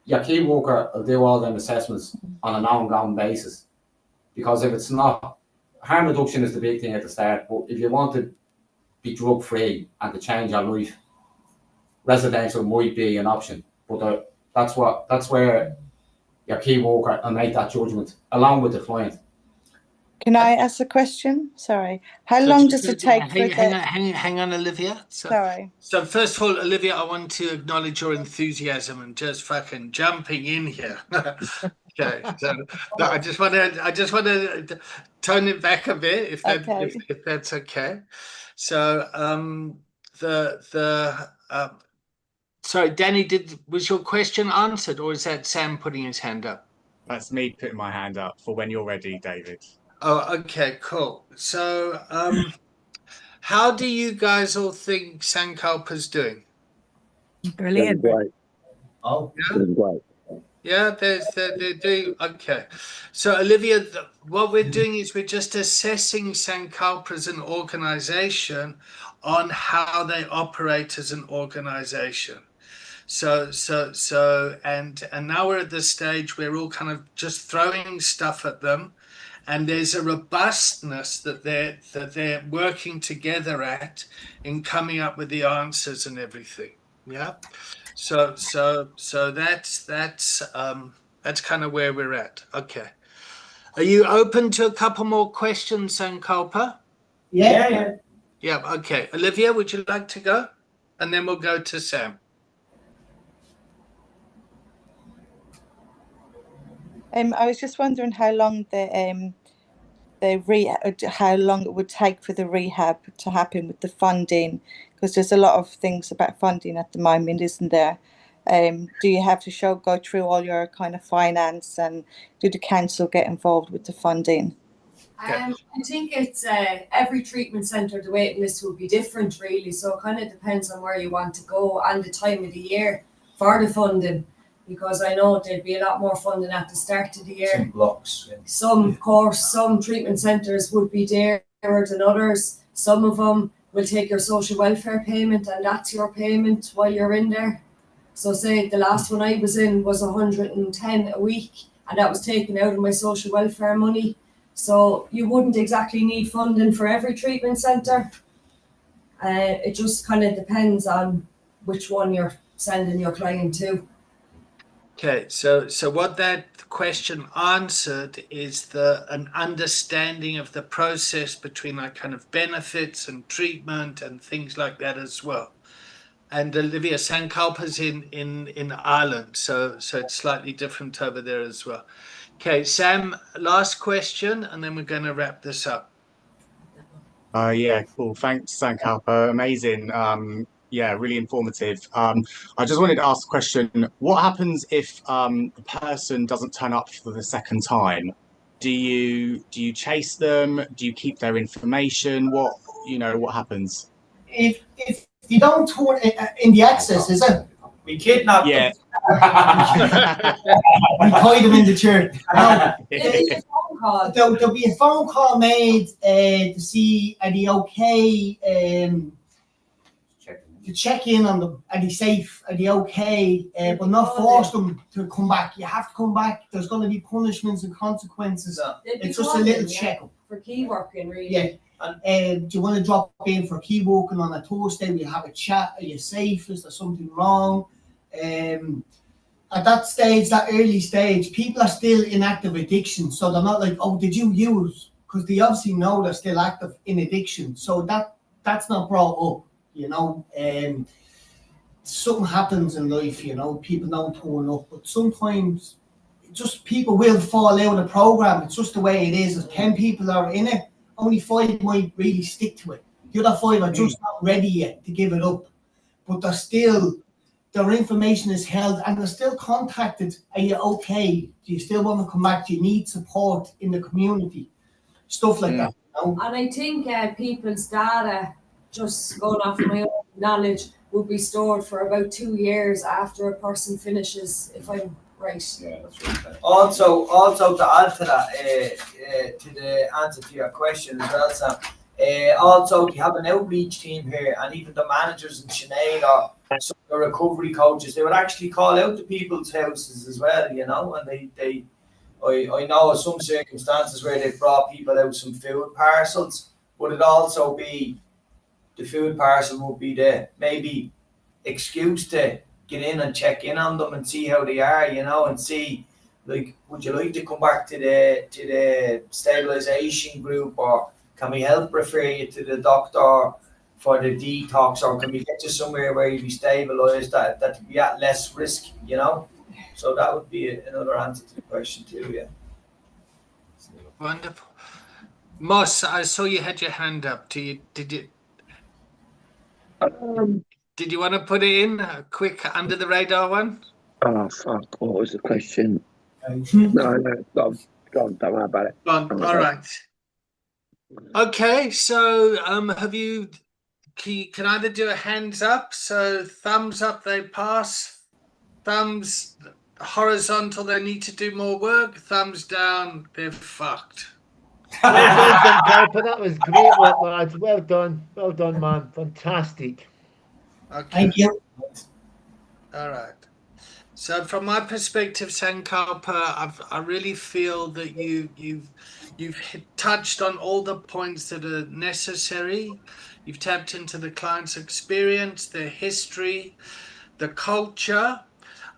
your key worker will do all them assessments on an ongoing basis. Because if it's not, harm reduction is the big thing at the start, but if you want to be drug-free and to change your life, residential might be an option. But that's where your key worker will make that judgment along with the client. Can I ask a question? Sorry. How long does it take for hang on, Olivia. Sorry. So first of all, Olivia, I want to acknowledge your enthusiasm and just fucking jumping in here. Okay, so no, I just want to tone it back a bit if that's okay. So sorry, Danny, was your question answered, or is that Sam putting his hand up? That's me putting my hand up for when you're ready, David. Oh, okay, cool. So, how do you guys all think Sankalpa's doing? Brilliant. Great. Oh, Yeah. Great. Yeah, they're doing okay. So, Olivia, what we're doing is we're just assessing Sankalpa as an organization on how they operate as an organization. And now we're at the stage where we're all kind of just throwing stuff at them, and there's a robustness that they're working together at in coming up with the answers and everything. Yeah. So that's kind of where we're at. Okay. Are you open to a couple more questions, Sankalpa? Yeah. Yeah. Okay. Olivia, would you like to go? And then we'll go to Sam. I was just wondering how long how long it would take for the rehab to happen with the funding, because there's a lot of things about funding at the moment, isn't there? Do you have to go through all your kind of finance, and do the council get involved with the funding? I think it's every treatment centre, the waiting list will be different, really. So it kind of depends on where you want to go and the time of the year for the funding. Because I know there'd be a lot more funding at the start of the year. Some blocks. Yeah. Some treatment centres would be dearer than others. Some of them will take your social welfare payment, and that's your payment while you're in there. So say the last one I was in was 110 a week, and that was taken out of my social welfare money. So you wouldn't exactly need funding for every treatment centre. It just kind of depends on which one you're sending your client to. Okay, so what that question answered is an understanding of the process between like kind of benefits and treatment and things like that as well. And Olivia, Sankalpa's in Ireland, so it's slightly different over there as well. Okay, Sam, last question, and then we're going to wrap this up. Yeah, cool. Thanks, Sankalpa. Amazing. Yeah, really informative. I just wanted to ask a question. What happens if the person doesn't turn up for the second time? Do you chase them? Do you keep their information? What happens? If you don't turn in the access, is it? We kidnapped Yeah. We tied them in the chair. No, there'll be a phone call made to see are they okay, to check in on them. Are they safe? Are they okay? But not force them to come back. You have to come back. There's going to be punishments and consequences. It's just a little check-up. For key working, really. Yeah. And do you want to drop in for key walking on a Thursday? We'll have a chat. Are you safe? Is there something wrong? At that stage, that early stage, people are still in active addiction. So they're not like, oh, did you use? Because they obviously know they're still active in addiction. So that's not brought up, something happens in life, people don't turn up. But sometimes just people will fall out of the program. It's just the way it is. If 10 people are in it, only 5 might really stick to it. The other 5 are just not ready yet to give it up. But their information is held and they're still contacted. Are you okay? Do you still want to come back? Do you need support in the community? Stuff like that. And I think people's data, just going off my own knowledge, will be stored for about 2 years after a person finishes, if I'm right. Yeah, that's right. Also to add to that, to the answer to your question as well, Sam, also we have an outreach team here, and even the managers in Sinead or some of the recovery coaches, they would actually call out to people's houses as well, and I know of some circumstances where they've brought people out some food parcels, but it'd also be the food parcel would be the maybe excuse to get in and check in on them and see how they are, and see, like, would you like to come back to the stabilization group, or can we help refer you to the doctor for the detox, or can we get you somewhere where you be stabilized that would be at less risk, So that would be another answer to the question too, yeah. Wonderful. Moss, I saw you had your hand up. Did you want to put it in a quick under the radar one? Oh fuck! What was the question? No, Don't worry about it. All right. Okay, so have you? Can either do a hands up, so thumbs up they pass, thumbs horizontal they need to do more work, thumbs down they're fucked. Well done, St. Calper. That was great work, lads. Well done. Well done, man. Fantastic. Okay. Thank you. All right. So from my perspective, Sankalpa, I really feel that you've touched on all the points that are necessary. You've tapped into the client's experience, their history, the culture.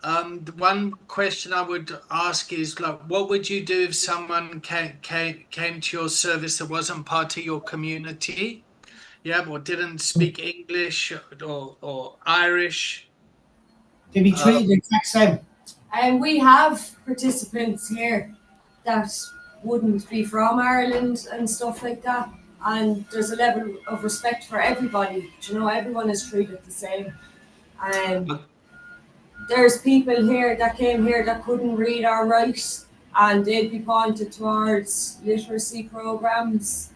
The one question I would ask is, like, what would you do if someone came to your service that wasn't part of your community? Yeah, or didn't speak English or Irish? To be treated the exact same. And we have participants here that wouldn't be from Ireland and stuff like that. And there's a level of respect for everybody. You know, everyone is treated the same. And there's people here that came here that couldn't read or write, and they'd be pointed towards literacy programs.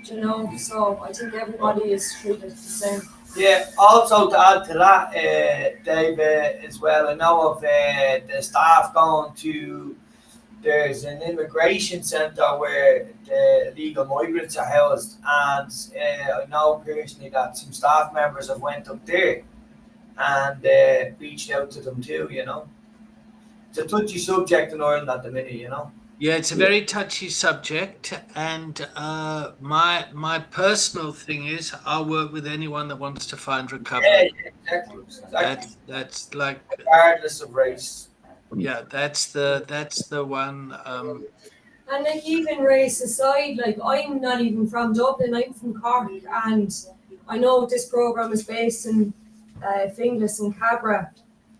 You know, so I think everybody is treated the same. Yeah, also to add to that, Dave, as well, I know of the staff going to, there's an immigration centre where the illegal migrants are housed, and I know personally that some staff members have went up there and reached out to them too, you know. It's a touchy subject in Ireland at the minute, you know. Yeah, it's a very touchy subject, and my personal thing is I'll work with anyone that wants to find recovery. Yeah, exactly. That's like, regardless of race. Yeah, that's the one. And like, even race aside, like, I'm not even from Dublin, I'm from Cork, and I know this programme is based in Finglas and Cabra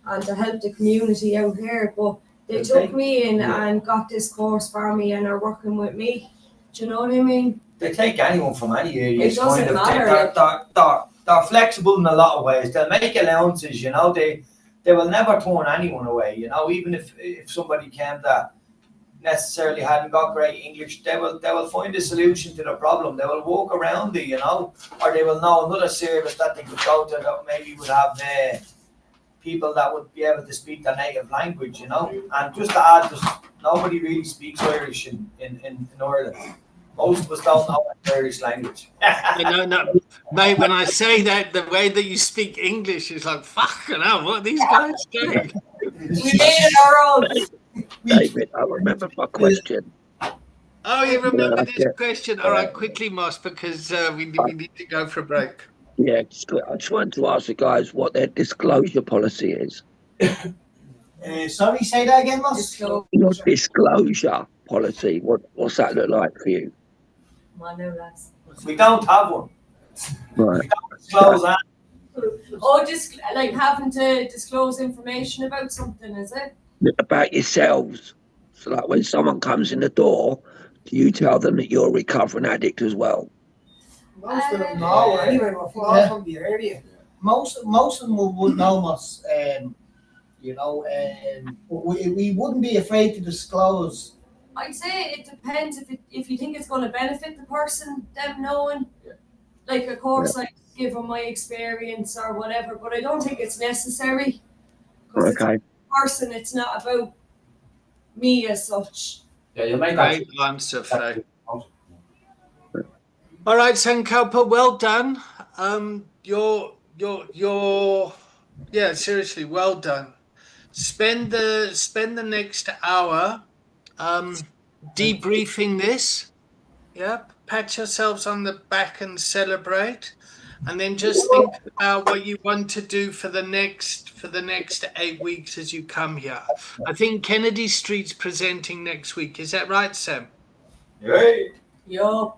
and to help the community out here, but they took me in and got this course for me and are working with me. Do you know what I mean? They take anyone from any area. It doesn't matter. They're flexible in a lot of ways. They'll make allowances, you know. They will never turn anyone away, you know. Even if somebody came that necessarily hadn't got great English, they will find a solution to the problem. They will walk around it, you know, or they will know another service that they could go to that maybe would have people that would be able to speak their native language, you know. And just to add, nobody really speaks Irish in Ireland. Most of us don't know the Irish language. No, mate, when I say that, the way that you speak English is like, fucking hell, what are these guys doing? We made it our own. David, I remember my question. Oh, you remember this question? All right, quickly, Moss, because we need to go for a break. Yeah, I just wanted to ask the guys what their disclosure policy is. Sorry, say that again, Moss. Your disclosure policy, what's that look like for you? We don't have one. Right. We don't disclose that. Oh, just like having to disclose information about something, is it? About yourselves. So like when someone comes in the door, do you tell them that you're a recovering addict as well? Most of them know anyway, we're from the area. Most of them would know us, you know, we wouldn't be afraid to disclose. I'd say it depends if you think it's going to benefit the person, them knowing. Like, of course, I give them my experience or whatever, but I don't think it's necessary. Because it's a person, it's not about me as such. Yeah, you make Great answer, Faye. All right, Sankalpa, well done. Yeah, seriously, well done. Spend the next hour debriefing this. Yeah, pat yourselves on the back and celebrate, and then just think about what you want to do for the next 8 weeks as you come here. I think Kennedy Street's presenting next week. Is that right, Sam? Right. Yup.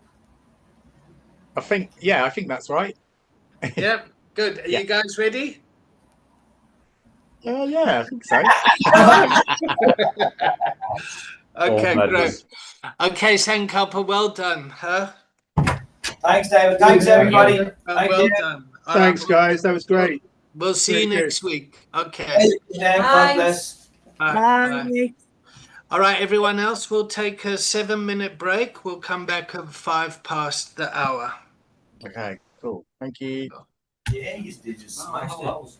I think that's right. Yeah, good. Are you guys ready? Yeah, I think so. Okay, great. Okay, Sankalpa, well done, huh? Thanks, David. Thanks, everybody. Well done. All Thanks, right, guys. That was great. We'll see you Very next week. Okay. God bless. Bye. All right, everyone else, we'll take a 7-minute break. We'll come back at 5 past the hour. Okay, cool. Thank you. Yeah, you did just smashed it.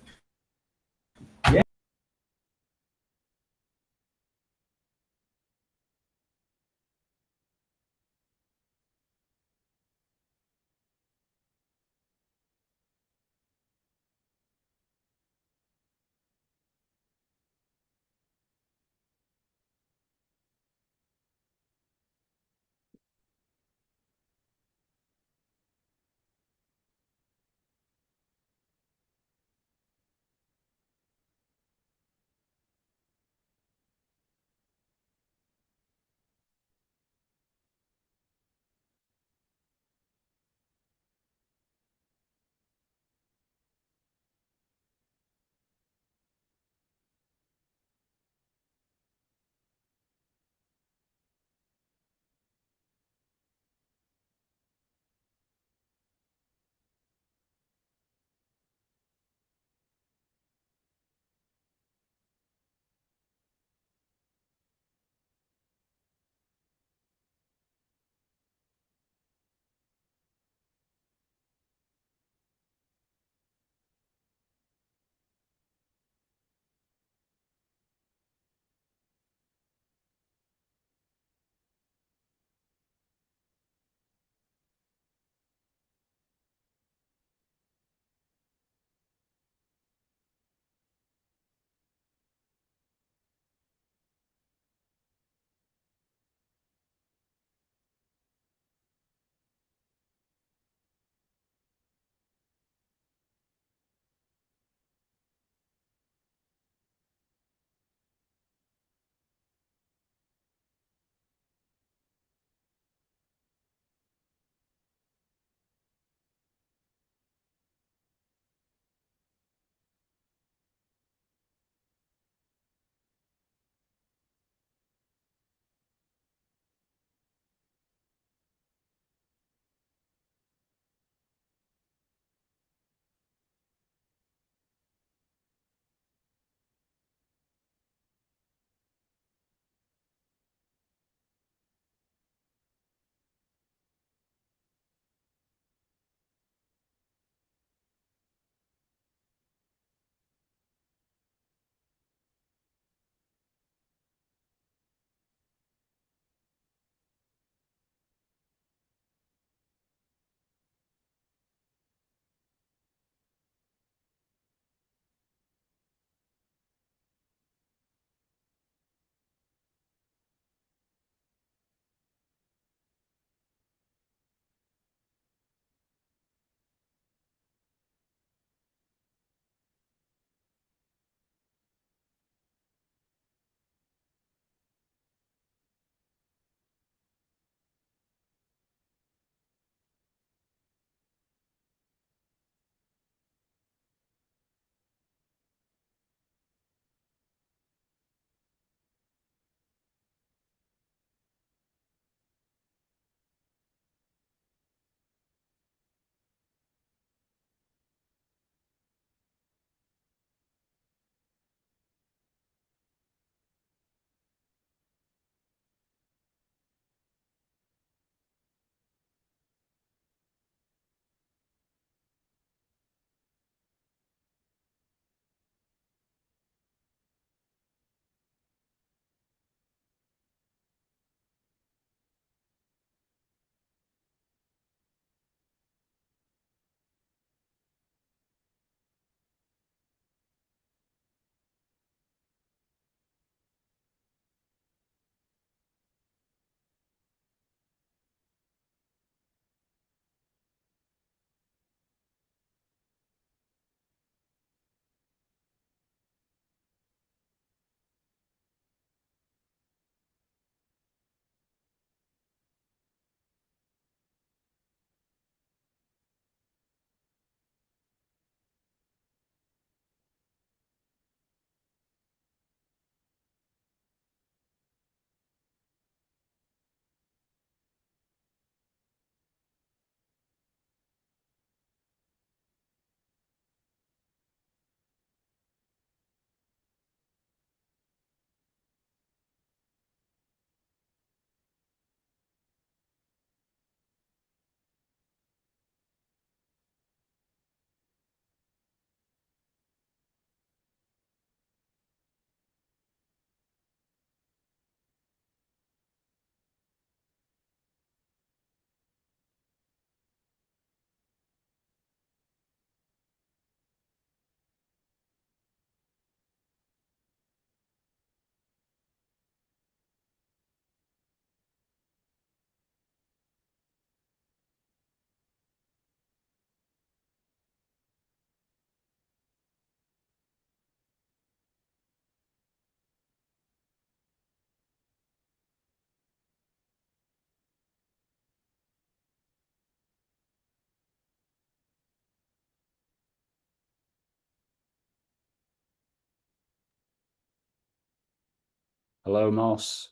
Hello, Moss.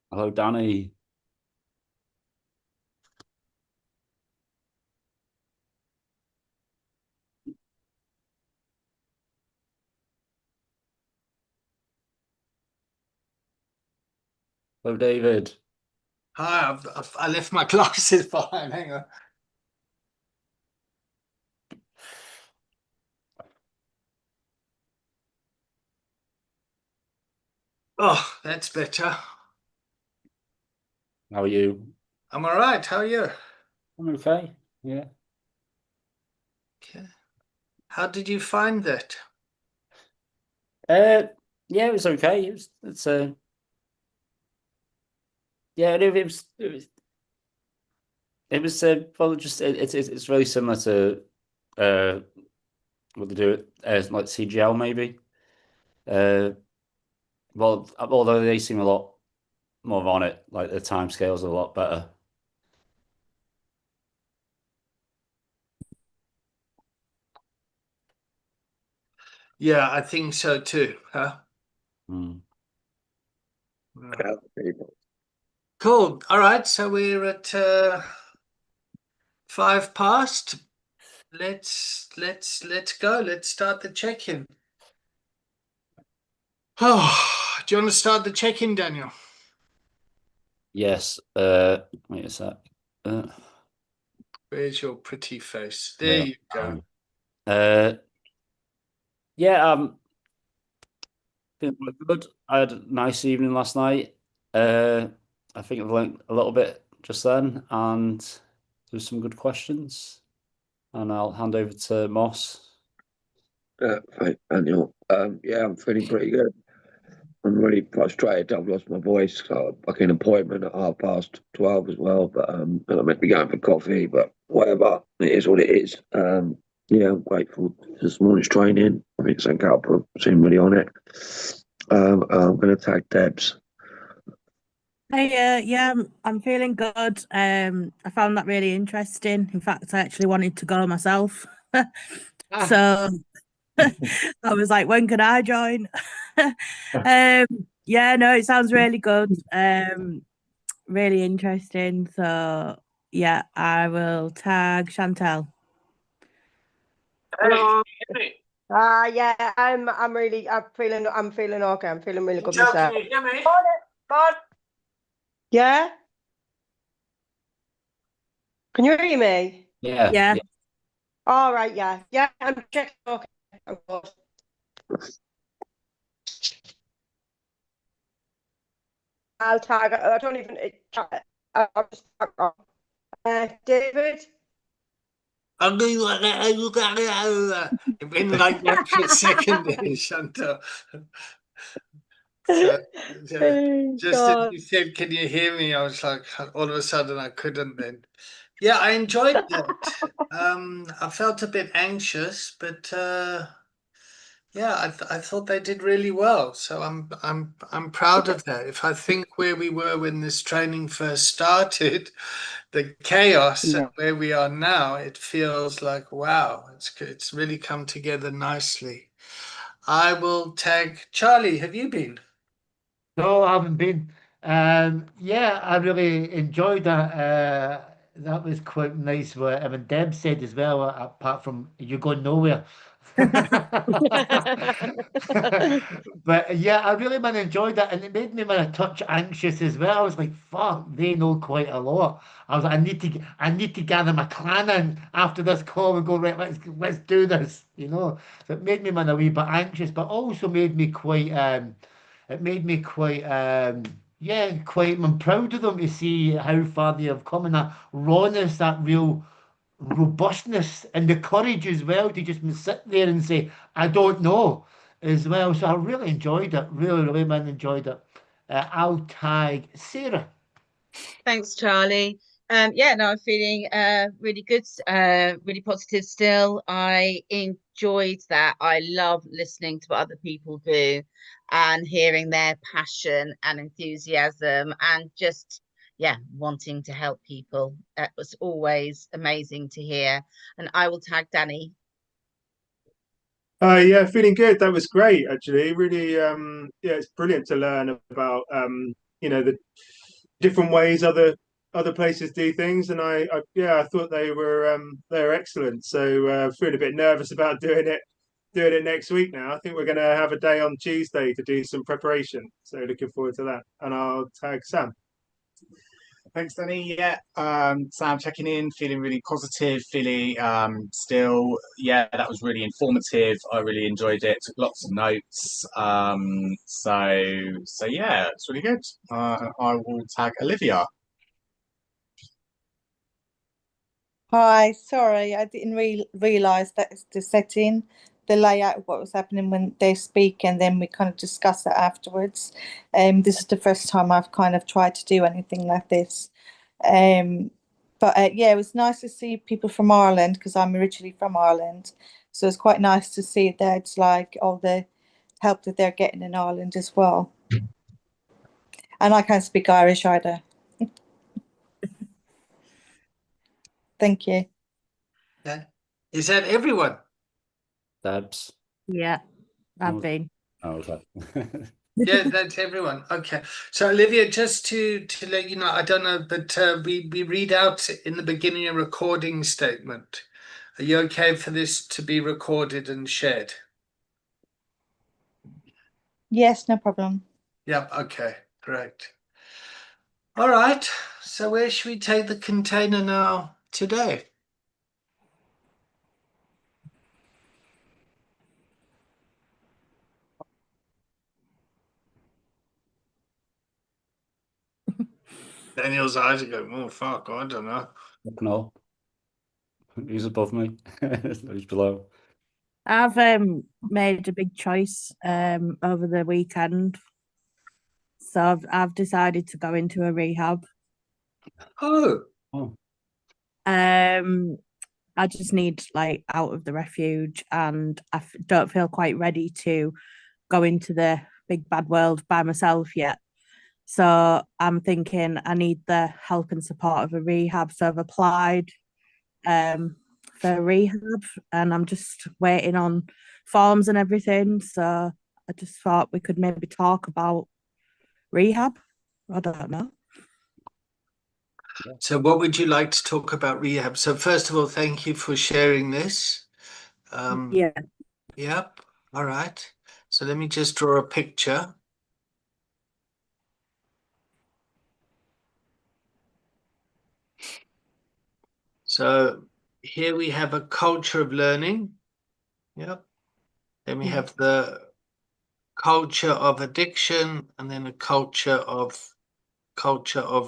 Hello, Danny. Hello, David. Hi, I left my glasses behind. Hang on. Oh, that's better. How are you? I'm all right. How are you? I'm okay. Yeah. Okay. How did you find that? Yeah, it was okay. It's yeah, it was well, just it's really similar to what they do as like CGL maybe. Well, although they seem a lot more on it, like the timescales are a lot better. Yeah, I think so too. Huh? Mm. Right. Cool. All right, so we're at 5 past. Let's go. Let's start the check-in. Oh, do you want to start the check-in, Daniel? Yes. Wait a sec. Where's your pretty face? There Yeah. you go. Yeah. Feeling quite good. I had a nice evening last night. I think I've learned a little bit just then, and there's some good questions. And I'll hand over to Moss. Thanks, Daniel. Yeah, I'm feeling pretty good. I'm really frustrated. I've lost my voice. Got a fucking appointment at 12:30 as well. But and I'm meant to be going for coffee. But whatever, it is what it is. Yeah, I'm grateful for this morning's training. I think St. Calper seemed really on it. I'm going to tag Debs. Hey, yeah, I'm feeling good. I found that really interesting. In fact, I actually wanted to go myself. So I was like, when can I join? Yeah, no, it sounds really good. Really interesting. So yeah, I will tag Chantel. Hello. Yeah, I'm feeling okay. I'm feeling really good Can myself. you hear me? Yeah? Can you hear me? Yeah. Yeah. All right, yeah. Yeah, I'm checking. Okay. I'm good. I'll tag. I don't even. I'll just tag on. David. It went like that for a second there, Chantal. So, just as God. you said, can you hear me? I was like, all of a sudden I couldn't then. Yeah, I enjoyed that. I felt a bit anxious, but yeah, I thought they did really well. So I'm proud of that. If I think where we were when this training first started, the chaos and where we are now, it feels like wow, it's really come together nicely. I will tag Charlie. Have you been? No, I haven't been. Yeah, I really enjoyed that. That was quite nice. What I mean, Deb said as well. Apart from you going nowhere, but yeah, I really man enjoyed that, and it made me man a touch anxious as well. I was like, "Fuck, they know quite a lot." I was like, I need to gather my clan in after this call and go right. Let's do this. So it made me man a wee bit anxious, but also made me quite it made me quite yeah, quite I'm proud of them to see how far they have come and that rawness, that real robustness and the courage as well to just sit there and say, I don't know as well. So I really enjoyed it. Really, man, enjoyed it. I'll tag Sarah. Thanks, Charlie. Yeah, no, I'm feeling really good, really positive still. I enjoyed that. I love listening to what other people do and hearing their passion and enthusiasm and just, yeah, wanting to help people. It was always amazing to hear. And I will tag Danny. Yeah, feeling good. That was great, actually. Really, yeah, it's brilliant to learn about, the different ways other places do things, and I thought they were excellent. So feeling a bit nervous about doing it next week now. I think we're going to have a day on Tuesday to do some preparation. So looking forward to that, and I'll tag Sam. Thanks, Danny. Yeah, Sam checking in, feeling really positive, feeling that was really informative. I really enjoyed it, took lots of notes. So yeah, it's really good. I will tag Olivia. Hi, sorry, I didn't realise that it's the setting, the layout of what was happening when they speak, and then we kind of discuss that afterwards. This is the first time I've kind of tried to do anything like this. But yeah, it was nice to see people from Ireland because I'm originally from Ireland. So it's quite nice to see that it's like all the help that they're getting in Ireland as well. And I can't speak Irish either. Thank you. Yeah. Is that everyone? Debs. Yeah, I've been. Oh, okay. Yeah, that's everyone. Okay. So Olivia, just to let you know, I don't know, but we read out in the beginning a recording statement. Are you okay for this to be recorded and shared? Yes, no problem. Yep. Okay. Great. All right. So where should we take the container now today? Daniel's eyes are going, oh, fuck, I don't know. No. He's above me. He's below. I've made a big choice over the weekend. So I've decided to go into a rehab. Oh. I just need like out of the refuge, and I don't feel quite ready to go into the big bad world by myself yet. So I'm thinking I need the help and support of a rehab. So I've applied for rehab, and I'm just waiting on forms and everything. So I just thought we could maybe talk about rehab. I don't know. So what would you like to talk about rehab? So first of all, thank you for sharing this. Yeah. Yep. All right. So let me just draw a picture. So here we have a culture of learning. Yep. Then we have the culture of addiction, and then a culture of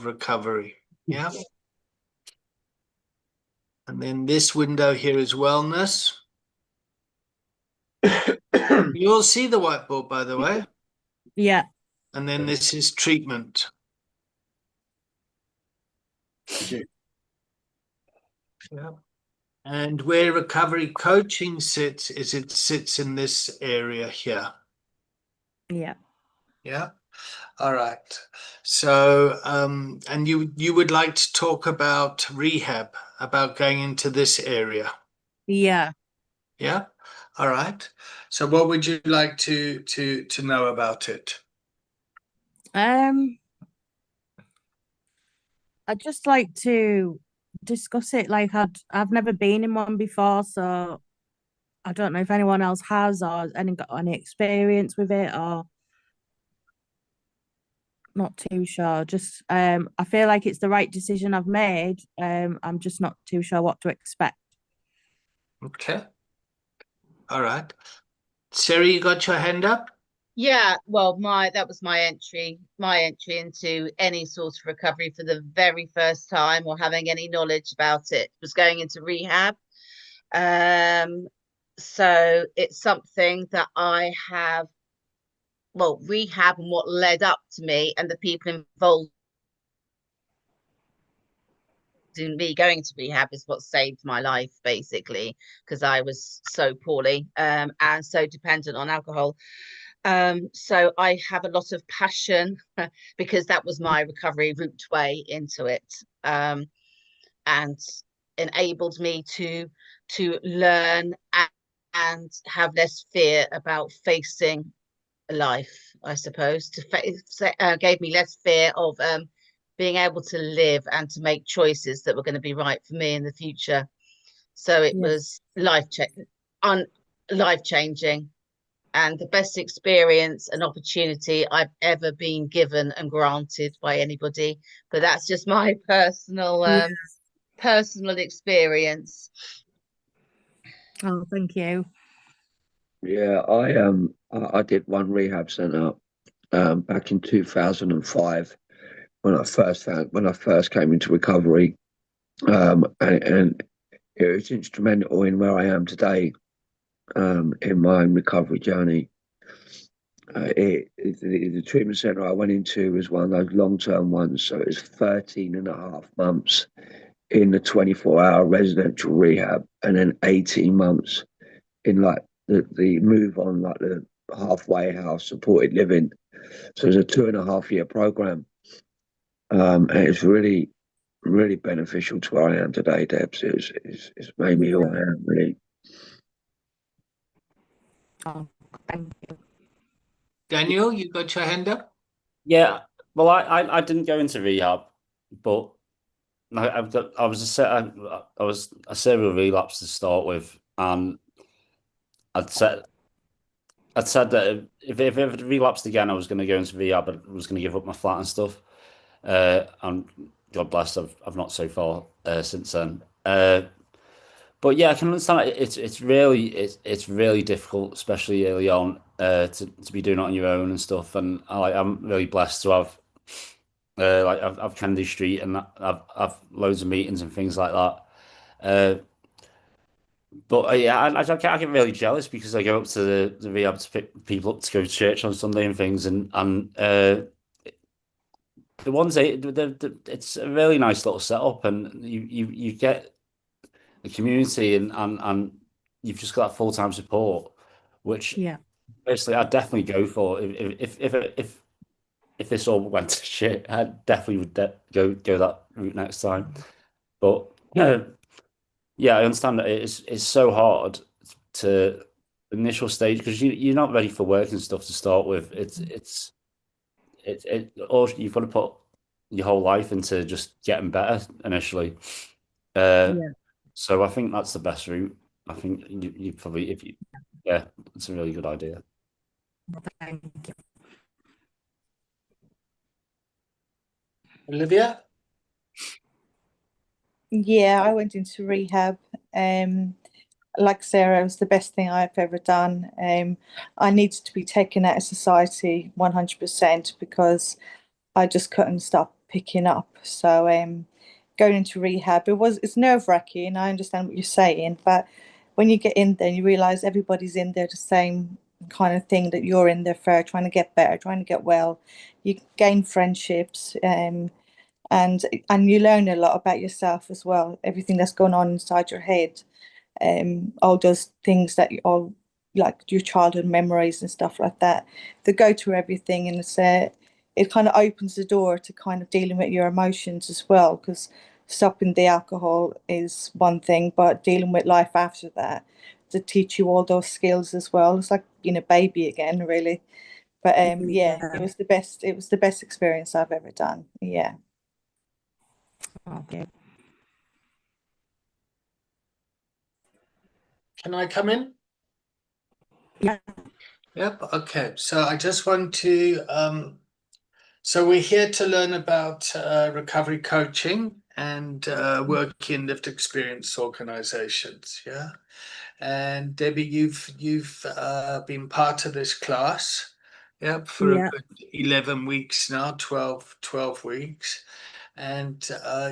recovery. Yeah. And then this window here is wellness. You all see the whiteboard, by the way. Yeah. And then this is treatment. Yeah. And where recovery coaching sits is it sits in this area here. Yeah. Yeah. All right. So, and you would like to talk about rehab, about going into this area. Yeah. Yeah. All right. So, what would you like to know about it? I'd just like to discuss it. Like I've never been in one before, so I don't know if anyone else has or has any got any experience with it or not too sure. Just I feel like it's the right decision I've made. I'm just not too sure what to expect. Okay. All right. Sarah, you got your hand up? Yeah, well, that was my entry into any sort of recovery for the very first time, or having any knowledge about it, was going into rehab. So it's something that I have, well, rehab and what led up to me and the people involved in me going to rehab is what saved my life, basically, because I was so poorly and so dependent on alcohol. So I have a lot of passion because that was my recovery route way into it, and enabled me to learn and have less fear about facing life, I suppose. Gave me less fear of being able to live and to make choices that were going to be right for me in the future. So it was life changing, and the best experience and opportunity I've ever been given and granted by anybody. But that's just my personal experience. Oh, thank you. Yeah, I did one rehab centre back in 2005 when I first came into recovery, and it was instrumental in where I am today, in my own recovery journey. The treatment centre I went into was one of those long-term ones, so it was 13 and a half months in the 24-hour residential rehab, and then 18 months in like the move on, like the halfway house supported living. So it was a 2.5 year program, and it's really, really beneficial to where I am today, Debs. It's made me who I am, really. Oh, thank you. Daniel, you got your hand up? Yeah, well, I didn't go into rehab, but I was a serial relapse to start with, and I'd said that if I ever relapsed again, I was going to go into rehab. I was going to give up my flat and stuff. And God bless, I've not so far since then. But yeah, I can understand it's really difficult, especially early on, to be doing it on your own and stuff. And I'm really blessed to have I've Kennedy Street, and I've loads of meetings and things like that. Uh, but yeah, I get really jealous because I go up to the rehab to pick people up to go to church on Sunday and things, and the ones it's a really nice little setup, and you get the community, and you've just got that full time support, which Yeah. basically I'd definitely go for if this all went to shit. I definitely would go that route next time. But yeah, I understand that it's so hard to initial stage because you're not ready for work and stuff to start with. Or you've got to put your whole life into just getting better initially. Yeah. So I think that's the best route. I think you probably yeah, it's a really good idea. Thank you. Olivia? Yeah, I went into rehab. Like Sarah, it was the best thing I've ever done. I needed to be taken out of society 100% because I just couldn't stop picking up. So going into rehab, it's nerve-wracking. I understand what you're saying, but when you get in there, you realize everybody's in there the same kind of thing that you're in there for, trying to get better, trying to get well. You gain friendships, and you learn a lot about yourself as well. Everything that's going on inside your head, all those things that you all like your childhood memories and stuff like that. They go through everything, and it kind of opens the door to kind of dealing with your emotions as well. Because stopping the alcohol is one thing, but dealing with life after that to teach you all those skills as well. It's like being a baby again, really. But yeah, it was the best. It was the best experience I've ever done. Yeah. Okay. Can I come in? Yeah. Yep. Okay. So I just want to, so we're here to learn about recovery coaching and work in lived experience organizations. Yeah. And Debbie, you've been part of this class, yep, for a Yeah. good 11 weeks now, 12 weeks. And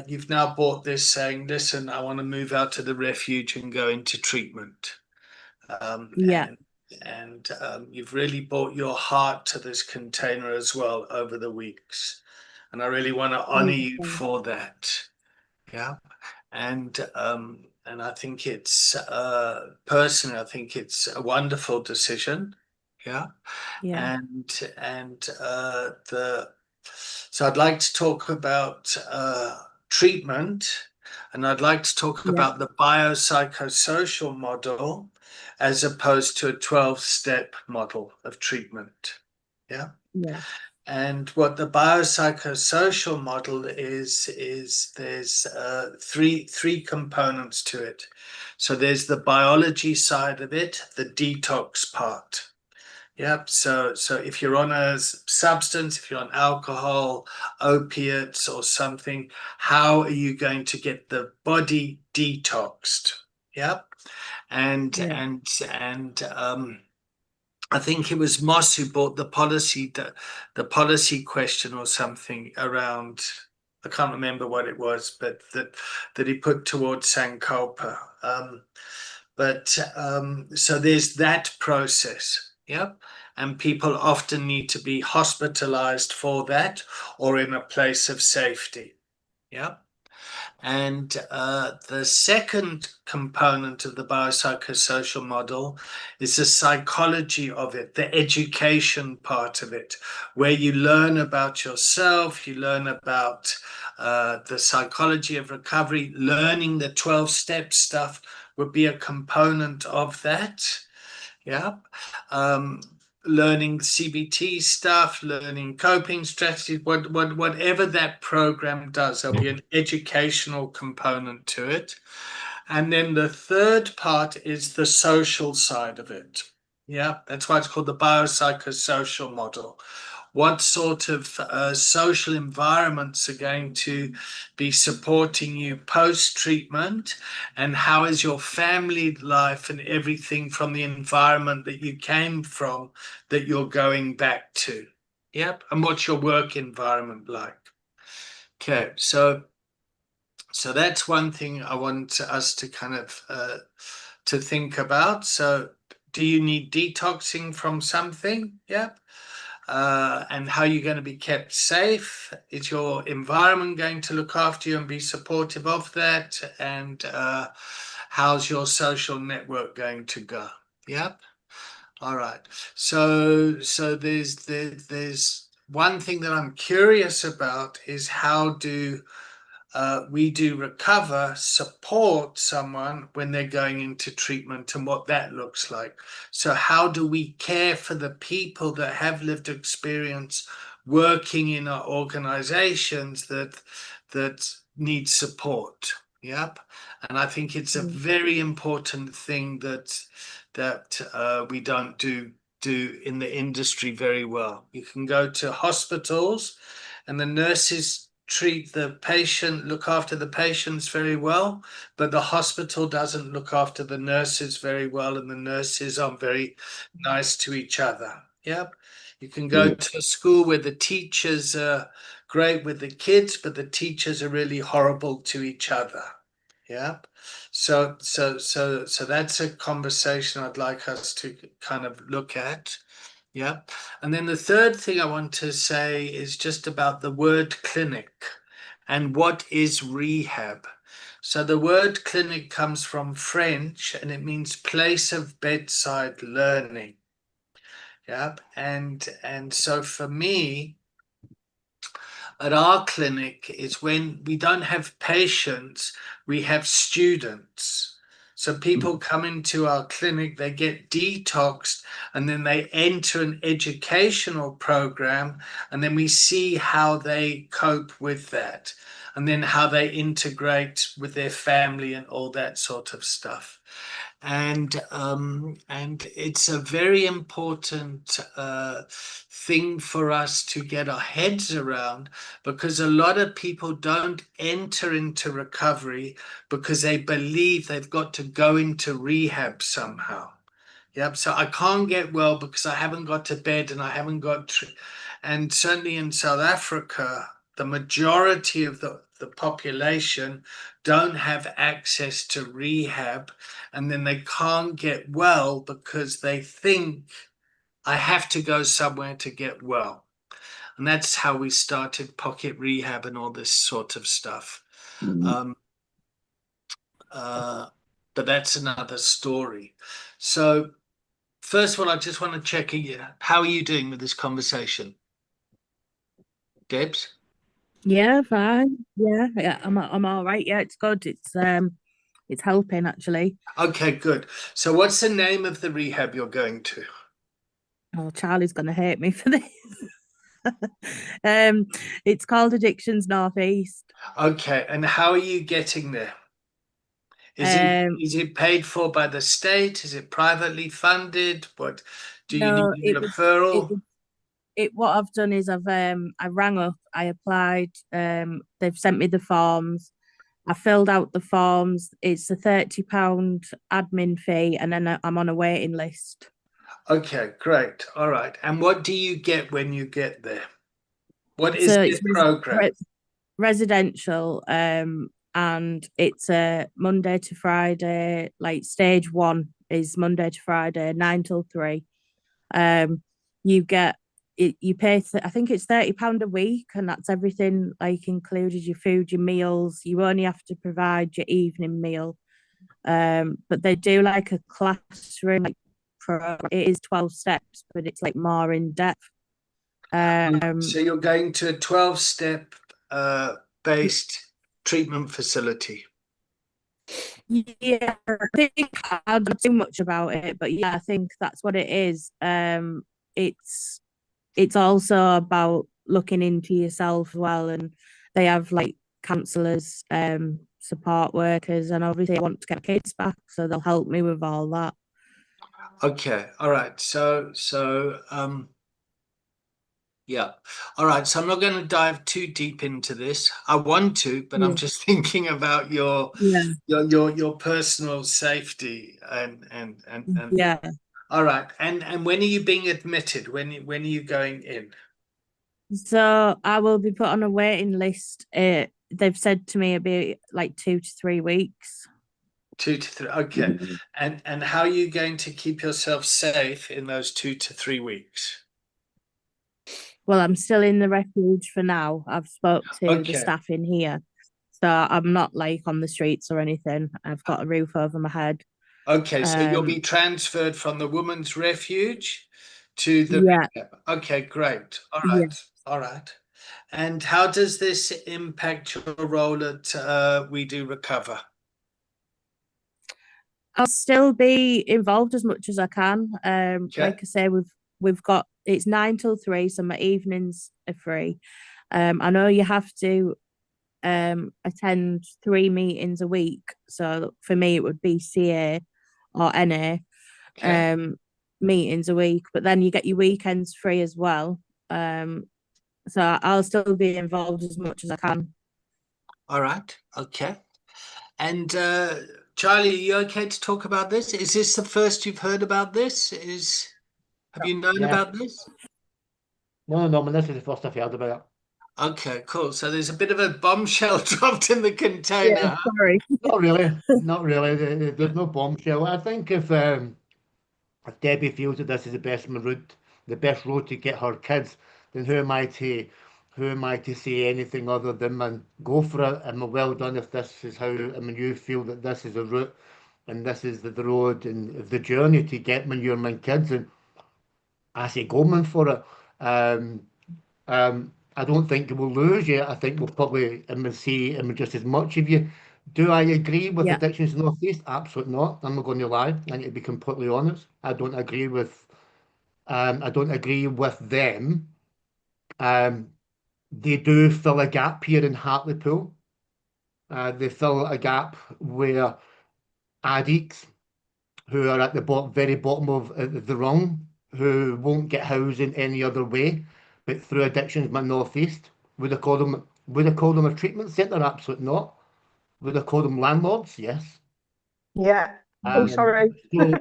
you've now bought this saying, listen, I want to move out to the refuge and go into treatment. Yeah. And you've really brought your heart to this container as well over the weeks. And I really want to honor you for that. Yeah. And I think it's personally, I think it's a wonderful decision. Yeah. Yeah. So I'd like to talk about treatment, and I'd like to talk Yeah. about the biopsychosocial model as opposed to a 12-step model of treatment. Yeah. Yeah. And what the biopsychosocial model is there's three components to it. So there's the biology side of it, the detox part. Yep. So if you're on a substance, if you're on alcohol, opiates, or something, how are you going to get the body detoxed? Yep. And Yeah. I think it was Moss who brought the policy question or something around. I can't remember what it was, but that he put towards Sankalpa. So there's that process, yeah, and people often need to be hospitalized for that or in a place of safety, yeah. And the second component of the biopsychosocial model is the psychology of it, the education part of it, where you learn about yourself, you learn about the psychology of recovery. Learning the 12-step stuff would be a component of that. Yeah. Learning CBT stuff, learning coping strategies, whatever that program does, there'll be an educational component to it. And then the third part is the social side of it. Yeah, that's why it's called the biopsychosocial model. What sort of social environments are going to be supporting you post-treatment, and how is your family life and everything from the environment that you came from that you're going back to? Yep. And what's your work environment like? Okay, so that's one thing I want us to kind of to think about. So do you need detoxing from something? Yep. And how you're going to be kept safe? Is your environment going to look after you and be supportive of that? And how's your social network going to go? Yep. All right. So there's one thing that I'm curious about is how do we do recover support someone when they're going into treatment and what that looks like. So how do we care for the people that have lived experience working in our organizations that need support? Yep. And I think it's a very important thing that we don't do in the industry very well. You can go to hospitals and the nurses treat the patient, look after the patients very well, but the hospital doesn't look after the nurses very well, and the nurses aren't very nice to each other. Yep. You can go to a school where the teachers are great with the kids, but the teachers are really horrible to each other. Yeah. So that's a conversation I'd like us to kind of look at. Yeah. And then the third thing I want to say is just about the word clinic and what is rehab. So the word clinic comes from French and it means place of bedside learning. Yeah. And so for me, at our clinic is when we don't have patients, we have students. So people come into our clinic, they get detoxed, and then they enter an educational program, and then we see how they cope with that, and then how they integrate with their family and all that sort of stuff. And it's a very important thing for us to get our heads around, because a lot of people don't enter into recovery because they believe they've got to go into rehab somehow. Yep. So I can't get well because I haven't got to bed and I haven't got and certainly in South Africa, the majority of the population don't have access to rehab, and then they can't get well because they think I have to go somewhere to get well. And that's how we started pocket rehab and all this sort of stuff. But that's another story. So First of all, I just want to check how are you doing with this conversation, Debs? Yeah, fine. Yeah, I'm all right. Yeah, it's good. It's helping actually. Okay, good. So what's the name of the rehab you're going to? Oh, Charlie's gonna hate me for this. Um, it's called Addictions Northeast. Okay, and how are you getting there? Is it paid for by the state? Is it privately funded? What do you No, need a referral? what I've done is I rang up, I applied, they've sent me the forms. I filled out the forms. It's a £30 admin fee, and then I'm on a waiting list. Okay, great. All right. And what do you get when you get there? What is So this it's program? residential, and it's a Monday to Friday. Like stage one is Monday to Friday, 9 till 3. You get it. You pay. I think it's £30 a week, and that's everything like included: your food, your meals. You only have to provide your evening meal. But they do like a classroom like it is 12 steps, but it's like more in depth. So you're going to a 12-step based treatment facility. Yeah, I think I don't know too much about it, but yeah, I think that's what it is. It's it's also about looking into yourself as well, and they have like counselors, support workers, and obviously I want to get kids back, so they'll help me with all that. Okay, all right. Yeah. All right. So I'm not going to dive too deep into this. I want to, but I'm Yeah. just thinking about your Yeah. your personal safety and Yeah. all right. And when are you being admitted? When are you going in? So I will be put on a waiting list. They've said to me it'll be like 2 to 3 weeks. 2 to 3. Okay. And how are you going to keep yourself safe in those 2 to 3 weeks? Well, I'm still in the refuge for now. I've spoke to the Okay. staff in here. So I'm not like on the streets or anything. I've got a roof over my head. Okay, so you'll be transferred from the women's refuge to the Yeah. rehab. Okay, great. All Yeah. right. All right. And how does this impact your role at We Do Recover? I'll still be involved as much as I can. Okay. Like I say, we've got it's 9 till 3, so my evenings are free. I know you have to attend 3 meetings a week. So for me, it would be CA or NA Okay. meetings a week, but then you get your weekends free as well. So I'll still be involved as much as I can. All right. Okay. And Charlie, are you okay to talk about this? Is this the first you've heard about this? Have you known Yeah. about this? No, this is the first I've heard about it. Okay, cool. So there's a bit of a bombshell dropped in the container. Yeah, sorry. Not really. Not really. There's no bombshell. I think if Debbie feels that this is the best route to get her kids, then who am I to say anything other than man, go for it and well done if this is how you feel that this is a route and this is the road and the journey to get your kids, and I say go man for it. I don't think we'll lose you. I think we'll probably see just as much of you. Do I agree with Yeah. Addictions Northeast? Absolutely not. I'm not going to lie. I need to be completely honest. I don't agree with them. They do fill a gap here in Hartlepool. They fill a gap where addicts who are at the very bottom of the rung, who won't get housing any other way, but through Addictions Northeast. Would I call them a treatment centre? Absolutely not. Would I call them landlords? Yes. Yeah. Oh, sorry. So,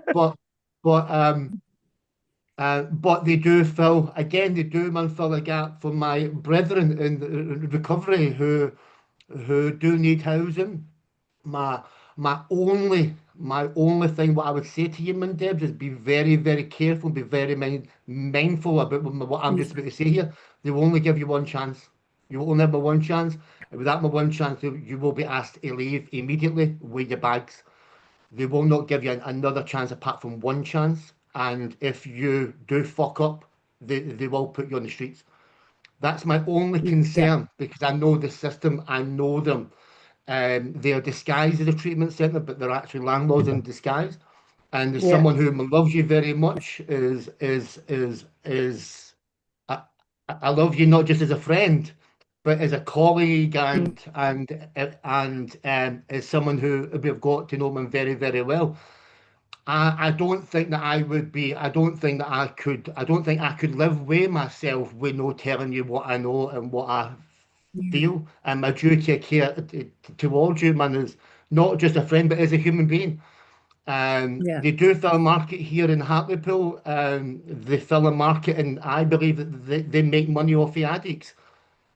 but they do fill again. They do man fill a gap for my brethren in recovery who do need housing. My my only thing what I would say to you, man, Debs, is be very careful, be very mindful about what I'm just about to say here. They will only give you one chance. You will only have one chance, and with that one chance, you will be asked to leave immediately with your bags. They will not give you another chance apart from one chance. and if you do fuck up, they will put you on the streets. That's my only concern because I know the system, I know them. They are disguised as a treatment centre, but they're actually landlords in disguise. And as Yeah. someone who loves you very much, I, I love you not just as a friend, but as a colleague and as someone who we've got to know them very, very well. I don't think that I would be, I don't think that I don't think I could live with myself with no telling you what I know and what I feel. And my duty of care towards you, man, is not just a friend, but as a human being. Yeah. They do fill a market here in Hartlepool. They fill a market, and I believe that they make money off the addicts.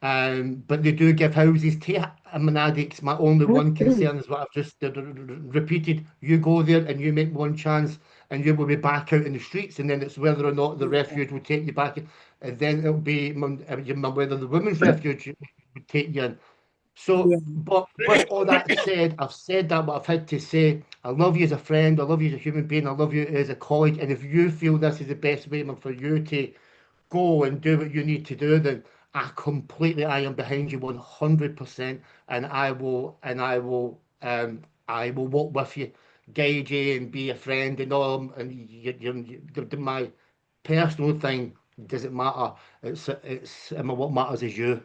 But they do give houses to addicts. My only one concern is what I've just repeated. You go there and you make one chance, and you will be back out in the streets, and then it's whether or not the refuge will take you back, and then it'll be whether the women's refuge would take you in. So, Yeah. but with all that said, I've said that what I've had to say. I love you as a friend. I love you as a human being. I love you as a colleague. And if you feel this is the best way for you to go and do what you need to do, then I am behind you 100%, and I will walk with you, guide you, and be a friend and all. And my personal thing doesn't matter. What matters is you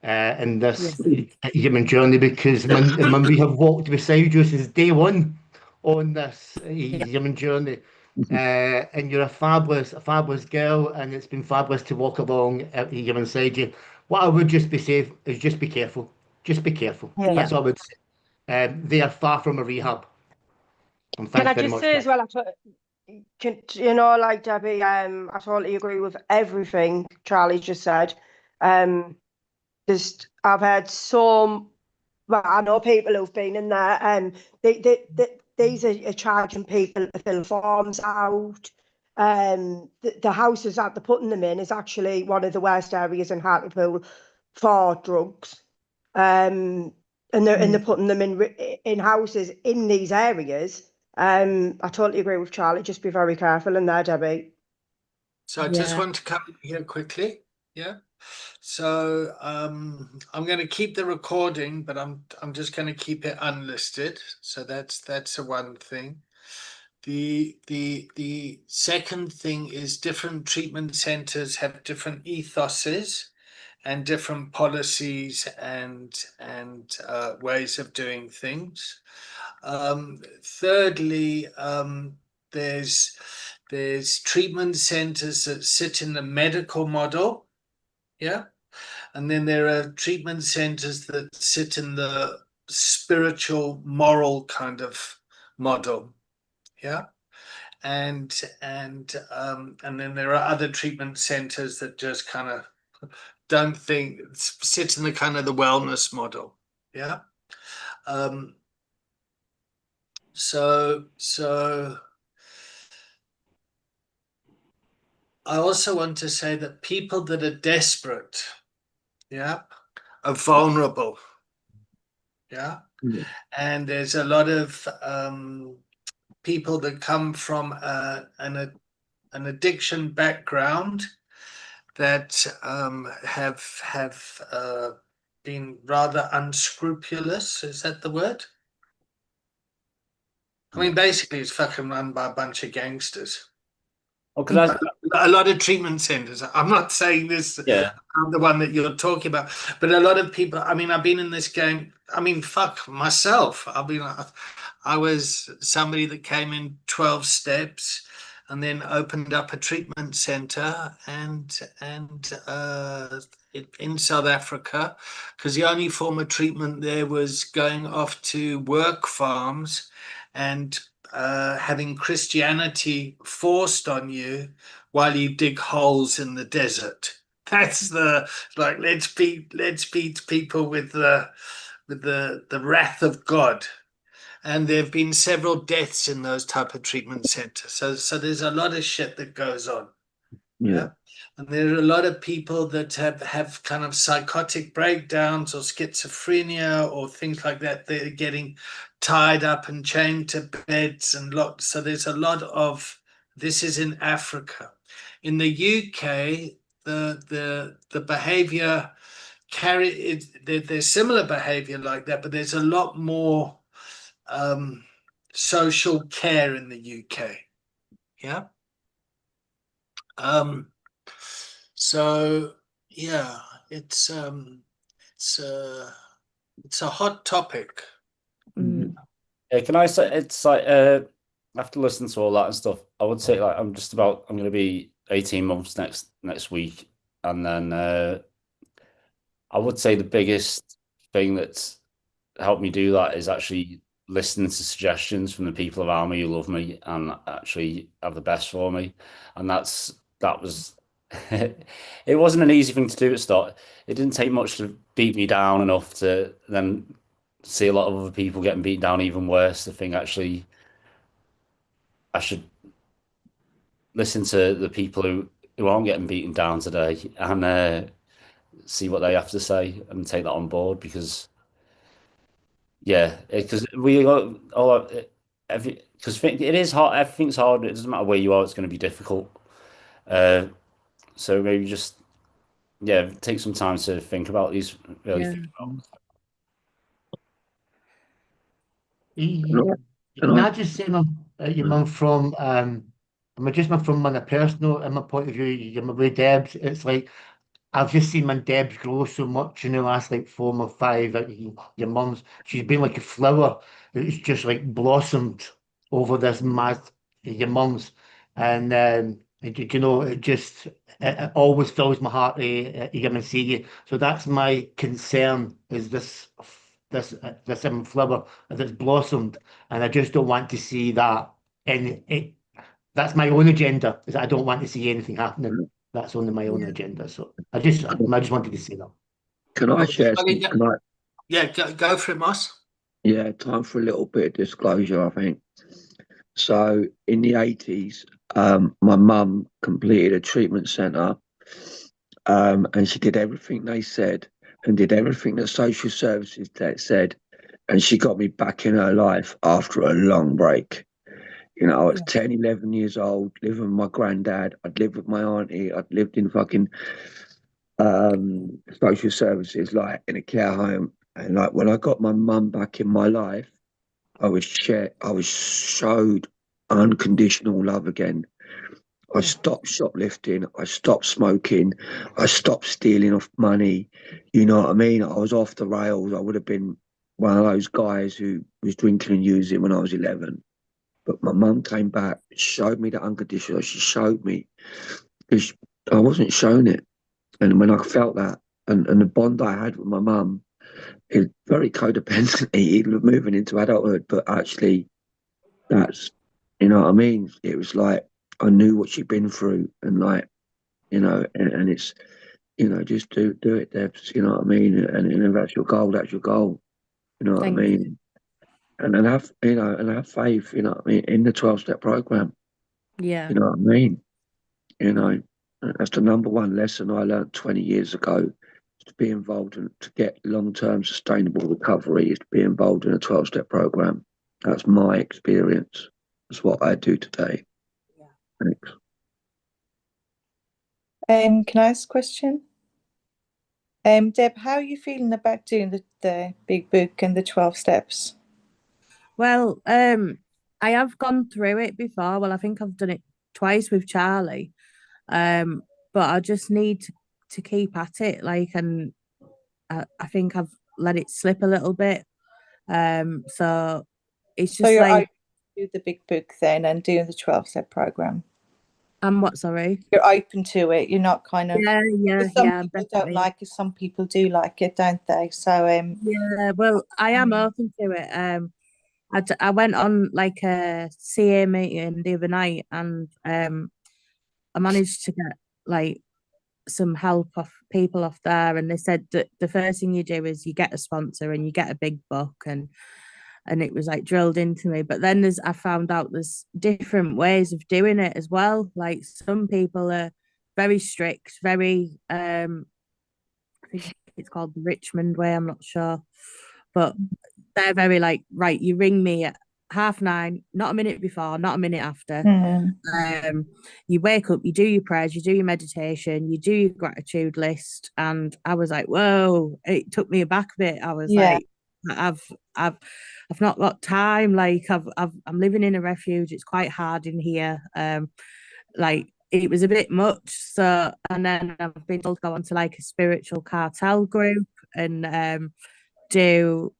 in Yeah. this human journey because when we have walked beside you since day one on this human journey. And you're a fabulous girl, and it's been fabulous to walk along here inside you. What I would just be safe is just be careful. Just be careful. Yeah. That's all I would say. They are far from a rehab. And Can thanks I very just much, say guys. as well, you know, like Debbie, I totally agree with everything Charlie just said. I've heard some, well, I know people who've been in there, and these are charging people to fill forms out. The houses that they're putting them in is actually one of the worst areas in Hartlepool for drugs. And they're putting them in houses in these areas. I totally agree with Charlie. Just be very careful in there, Debbie. So I just want to come in here quickly. Yeah. So I'm going to keep the recording, but I'm just going to keep it unlisted. So that's a one thing. The second thing is different treatment centers have different ethoses and different policies and ways of doing things. Thirdly, there's treatment centers that sit in the medical model, yeah, and then there are treatment centers that sit in the spiritual, moral kind of model, yeah, and then there are other treatment centers that just kind of don't think sit in the kind of the wellness model, yeah. So I also want to say that people that are desperate, yeah, are vulnerable, yeah, and there's a lot of people that come from an addiction background that have been rather unscrupulous. Is that the word? I mean, basically, it's fucking run by a bunch of gangsters. Okay, that's A lot of treatment centers. I'm not saying this. yeah. I'm the one that you're talking about, but a lot of people. I mean, I've been in this game. I mean, fuck myself. I was somebody that came in 12 steps, and then opened up a treatment center, and in South Africa, because the only form of treatment there was going off to work farms and having Christianity forced on you while you dig holes in the desert. That's the like let's beat people with the wrath of God. And there have been several deaths in those type of treatment centers. So there's a lot of shit that goes on. Yeah. And there are a lot of people that have kind of psychotic breakdowns or schizophrenia or things like that. They're getting tied up and chained to beds and locked. So there's a lot of This is in Africa. In the UK, the behavior there's similar behavior like that, but there's a lot more social care in the UK. Yeah. So yeah, it's a hot topic. Yeah, can I say it's like after listening to all that and stuff, I would say like I'm going to be 18 months next week, and then I would say the biggest thing that's helped me do that is actually listening to suggestions from the people around me who love me and actually have the best for me, and that was it wasn't an easy thing to do at the start. It didn't take much to beat me down enough to then see a lot of other people getting beat down even worse. The thing actually, I should listen to the people who aren't getting beaten down today and see what they have to say and take that on board because yeah, because we got all because it is hard. Everything's hard. It doesn't matter where you are. It's going to be difficult. So maybe just take some time to think about these. Really think about. Can I just say, your mum from just my from on a personal, in my point of view, your mum with Debs, it's like I've just seen my Debs grow so much in the last like 4 or 5. Your mum's, she's been like a flower. It's just like blossomed over this mad, your mum's. And you know, it always fills my heart to come and see you. So that's my concern is this flower that's blossomed. And I just don't want to see that. And that's my own agenda, is I don't want to see anything happening. That's only my own agenda. So I just wanted to say that. Can I share some? Yeah, go for it, Moss. Yeah, time for a little bit of disclosure, I think. So in the 80s, my mum completed a treatment centre, and she did everything they said and did everything that social services said, and she got me back in her life after a long break. You know, I was 10, 11 years old, living with my granddad. I'd lived with my auntie. I'd lived in fucking social services, like in a care home. And like when I got my mum back in my life, I was showed unconditional love again. I stopped shoplifting. I stopped smoking. I stopped stealing off money. You know what I mean? I was off the rails. I would have been one of those guys who was drinking and using when I was 11. But my mum came back, showed me the unconditional. She showed me because I wasn't shown it. And when I felt that, and the bond I had with my mum is very codependent, moving into adulthood, but actually that's, you know what I mean? It was like I knew what she'd been through, and like, you know, and it's, you know, just do it, Debs. You know what I mean? And if that's your goal, that's your goal. You know what I mean? And have, you know, and have faith. You know what I mean? In the 12-step program. Yeah. You know what I mean? You know, that's the number one lesson I learned 20 years ago. To be involved and to get long-term sustainable recovery is to be involved in a 12-step program. That's my experience. That's what I do today. Thanks. Can I ask a question? Deb, how are you feeling about doing the big book and the 12 steps? Well, I have gone through it before. Well, I think I've done it twice with Charlie. But I just need to keep at it, like, and I think I've let it slip a little bit. So it's just you're like do the big book then and doing the 12-step program. What, sorry? You're open to it. You're not kind of yeah. People don't like it. Some people do like it, don't they? So yeah. Well, I am open to it. I went on like a CA meeting the other night, and I managed to get like some help off people off there, and they said that the first thing you do is you get a sponsor and you get a big book, and it was like drilled into me. But then I found out there's different ways of doing it as well. Like some people are very strict, very I think it's called the Richmond way, I'm not sure. But they're very like, right, you ring me at 9:30, not a minute before, not a minute after. Mm. You wake up, you do your prayers, you do your meditation, you do your gratitude list, and I was like, whoa! It took me aback a bit. I was Yeah. like, I've I've I've not got time. Like I'm living in a refuge. It's quite hard in here. Like it was a bit much. So, and then I've been told to go onto like a spiritual cartel group and do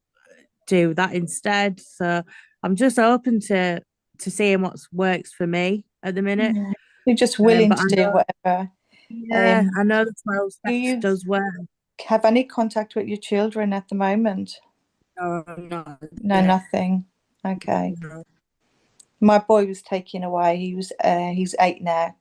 that instead. So I'm just open to seeing what works for me at the minute. Yeah. You're just willing But to do whatever. yeah, I know the 12 Do steps you does work. have any contact with your children at the moment? No, no, No, yeah, nothing. Okay. no. My boy was taken away. He's 8 now.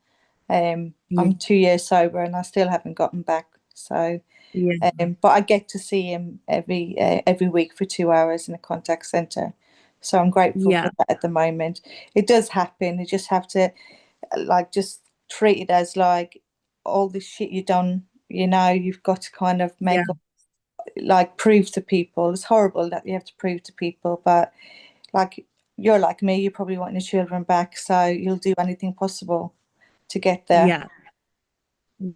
Yeah, I'm 2 years sober and I still haven't gotten back. So, yeah, but I get to see him every week for 2 hours in a contact center. So I'm grateful yeah, for that at the moment. It does happen. You just have to like just treat it as like all this shit you done. You've got to kind of yeah, make up, like prove to people. It's horrible that you have to prove to people, but like you're like me, you probably want your children back, so you'll do anything possible to get there. yeah,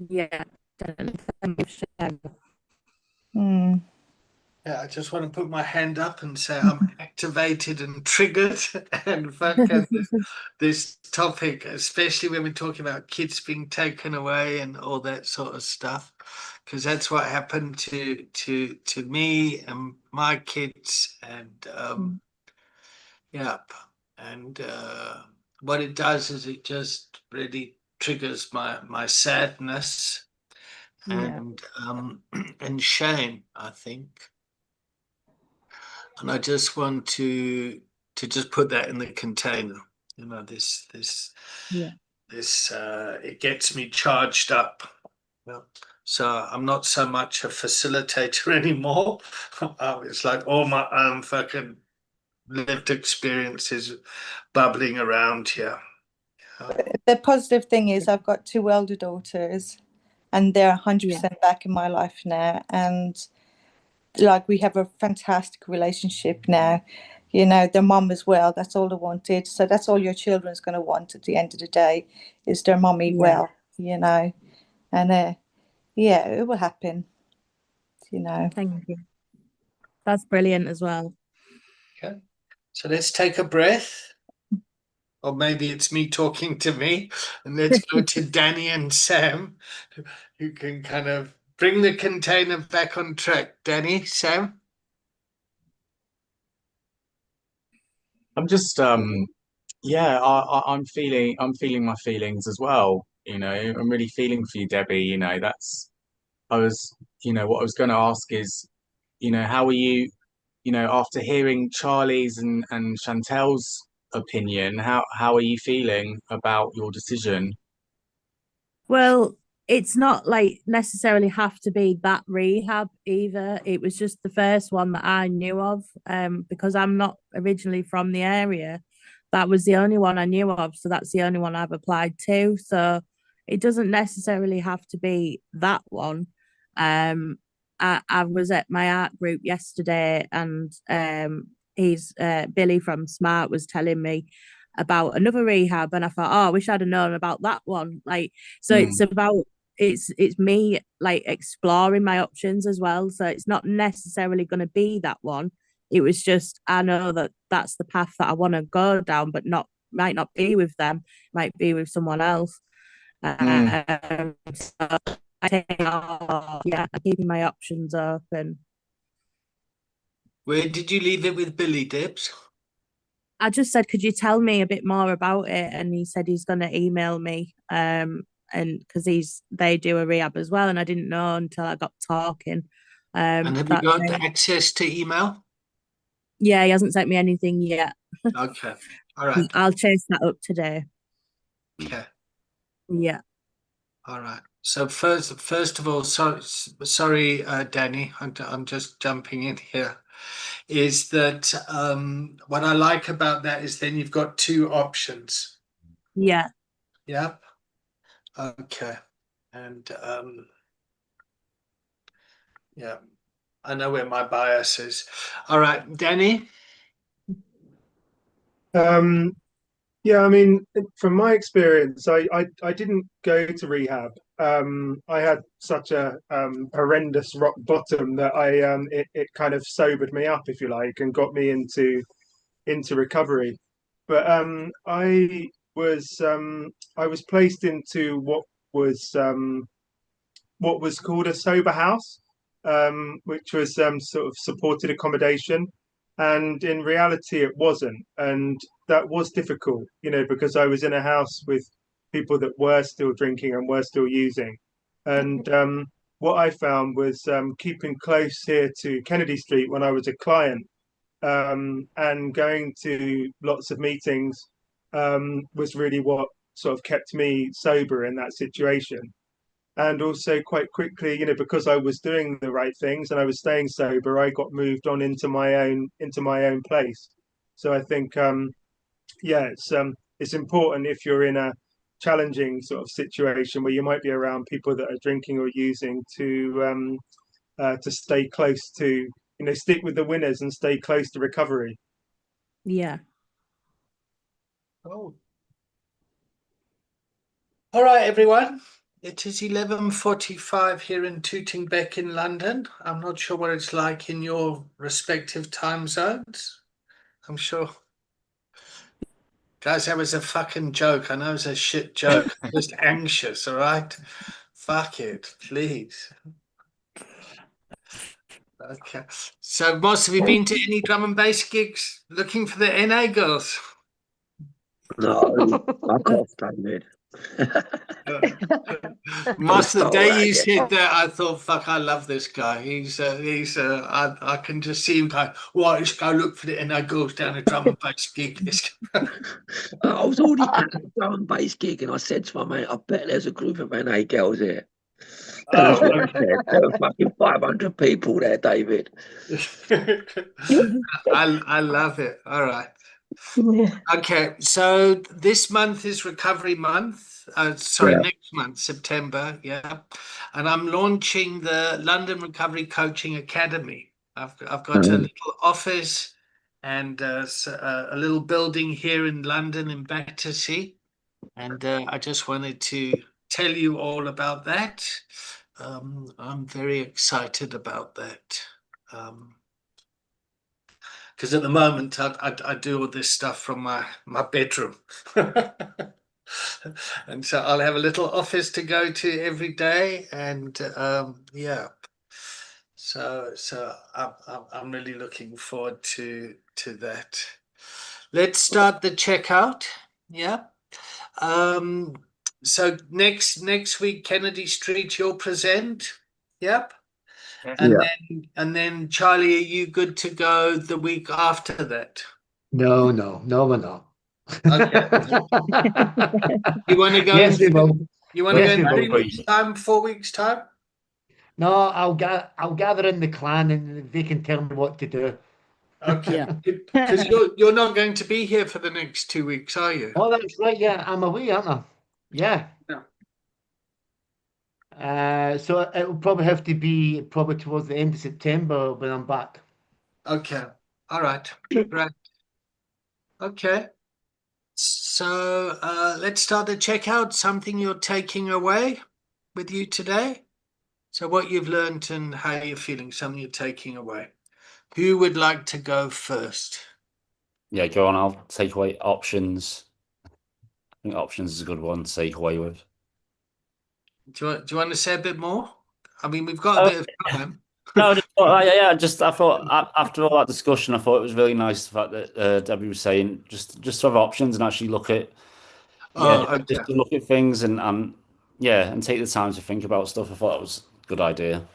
yeah. Definitely. Thank you, Sharon. Mm. Yeah, I just want to put my hand up and say I'm activated and triggered and fucking this topic, especially when we're talking about kids being taken away and all that sort of stuff, because that's what happened to me and my kids, and yeah, and what it does is it just really triggers my sadness Yeah, and shame, I think. And I just want to just put that in the container. yeah, This it gets me charged up. Well, so I'm not so much a facilitator anymore. It's like all my own fucking lived experiences bubbling around here. The positive thing is I've got two elder daughters and they're yeah, 100% back in my life now, and like we have a fantastic relationship now. Their mom as well, that's all they wanted, so that's all your children's going to want at the end of the day is their mommy yeah. well, and yeah, it will happen. Thank you. That's brilliant as well. Okay, so let's take a breath. Or maybe it's me talking to me, and let's go to Danny and Sam, who can kind of bring the container back on track. Danny, Sam? I'm just yeah, I'm feeling my feelings as well. I'm really feeling for you, Debbie. That's I was what I was going to ask is, how are you, after hearing Charlie's and Chantel's opinion, how are you feeling about your decision? Well, it's not like necessarily have to be that rehab either. It was just the first one that I knew of. Because I'm not originally from the area. That was the only one I knew of. So that's the only one I've applied to. So it doesn't necessarily have to be that one. I was at my art group yesterday and he's Billy from Smart was telling me about another rehab and I thought, oh, I wish I'd have known about that one. Like, so it's about it's me like exploring my options as well. So it's not necessarily going to be that one. It was just I know that that's the path that I want to go down, but not might not be with them, might be with someone else. So I think, oh, yeah, I'm keeping my options open. Where did you leave it with Billy, Dibs? I just said, could you tell me a bit more about it? And he said he's going to email me. And because they do a rehab as well, and I didn't know until I got talking. And have you got access to email? Yeah, he hasn't sent me anything yet. Okay, all right. I'll chase that up today. Okay, Yeah. all right. So first of all, sorry, Danny, I'm just jumping in here. Is that what I like about that is then you've got two options. Yeah. Yep. Okay. And yeah, I know where my bias is. All right, Danny. Yeah, I mean, from my experience, I didn't go to rehab. I had such a horrendous rock bottom that it kind of sobered me up, if you like, and got me into recovery. But I was placed into was what was called a sober house, which was sort of supported accommodation. And in reality, it wasn't. And that was difficult, because I was in a house with people that were still drinking and were still using. And what I found was keeping close here to Kennedy Street when I was a client, and going to lots of meetings, was really what sort of kept me sober in that situation. And also quite quickly, because I was doing the right things and I was staying sober, I got moved on into my own place. So I think, yeah, it's important if you're in a challenging sort of situation where you might be around people that are drinking or using to stay close to, stick with the winners and stay close to recovery. Yeah. Oh. All right, everyone. It is 11:45 here in Tooting Bec in London. I'm not sure what it's like in your respective time zones. I'm sure. Guys, that was a fucking joke. I know it's a shit joke. I'm just anxious, all right? Fuck it, please. Okay. So, Moss, have you been to any drum and bass gigs looking for the NA girls? No, fuck off, David. Moss, the Start day you ragging. said that, I thought, fuck, I love this guy. I can just see him going, well, let's go look for the NA girls down a drum and bass gig. I was already at a drum and bass gig, and I said to my mate, I bet there's a group of NA girls here. And that's what I said. There were fucking 500 people there, David. I love it. All right. Yeah. Okay, so this month is Recovery Month. Sorry, Yeah. next month, September. Yeah, and I'm launching the London Recovery Coaching Academy. I've got a little office and a little building here in London in Battersea, and I just wanted to tell you all about that. I'm very excited about that. Because at the moment I do all this stuff from my bedroom. And so I'll have a little office to go to every day, and yeah, so I'm really looking forward to that. Let's start the checkout. Yeah. um so next week, Kennedy Street, you'll present. Yep. And Yeah. then Charlie, are you good to go the week after that? No, we're not. Okay. You want to go Yes, we in will. you want to go Yes, we in will. 3 weeks time, 4 weeks time? No, I'll gather in the clan and they can tell me what to do. Okay. Because you're not going to be here for the next 2 weeks, are you? Oh, that's right. Yeah, I'm away, aren't I? Yeah. No. So it will probably have to be probably towards the end of September when I'm back. Okay. All right. Great. Okay. So let's start the checkout. Something you're taking away with you today? So what you've learned and how you're feeling, something you're taking away. Who would like to go first? Yeah, go on. I'll take away options. I think options is a good one to take away with. Do you want to say a bit more? I mean, we've got a bit of time. No, just I thought after all that discussion, I thought it was really nice the fact that Debbie was saying just to have options and actually look at Okay. just to look at things and yeah, and take the time to think about stuff. I thought that was a good idea.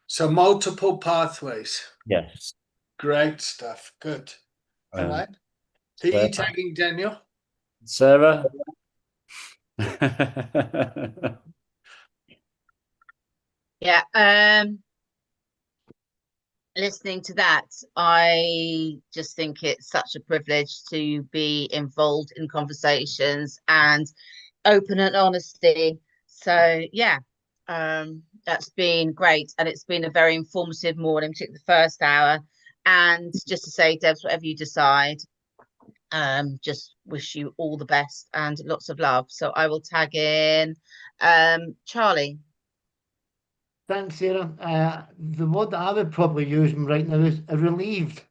So multiple pathways. Yes. Great stuff. Good. All right. Who are you tagging, Daniel? Sarah? Yeah. Listening to that, I just think it's such a privilege to be involved in conversations and open and honesty. So yeah, that's been great, and it's been a very informative morning. Took the first hour, and just to say, Debs, whatever you decide, Just wish you all the best and lots of love. So I will tag in Charlie. Thanks, Sarah. The word that I would probably use right now is relieved.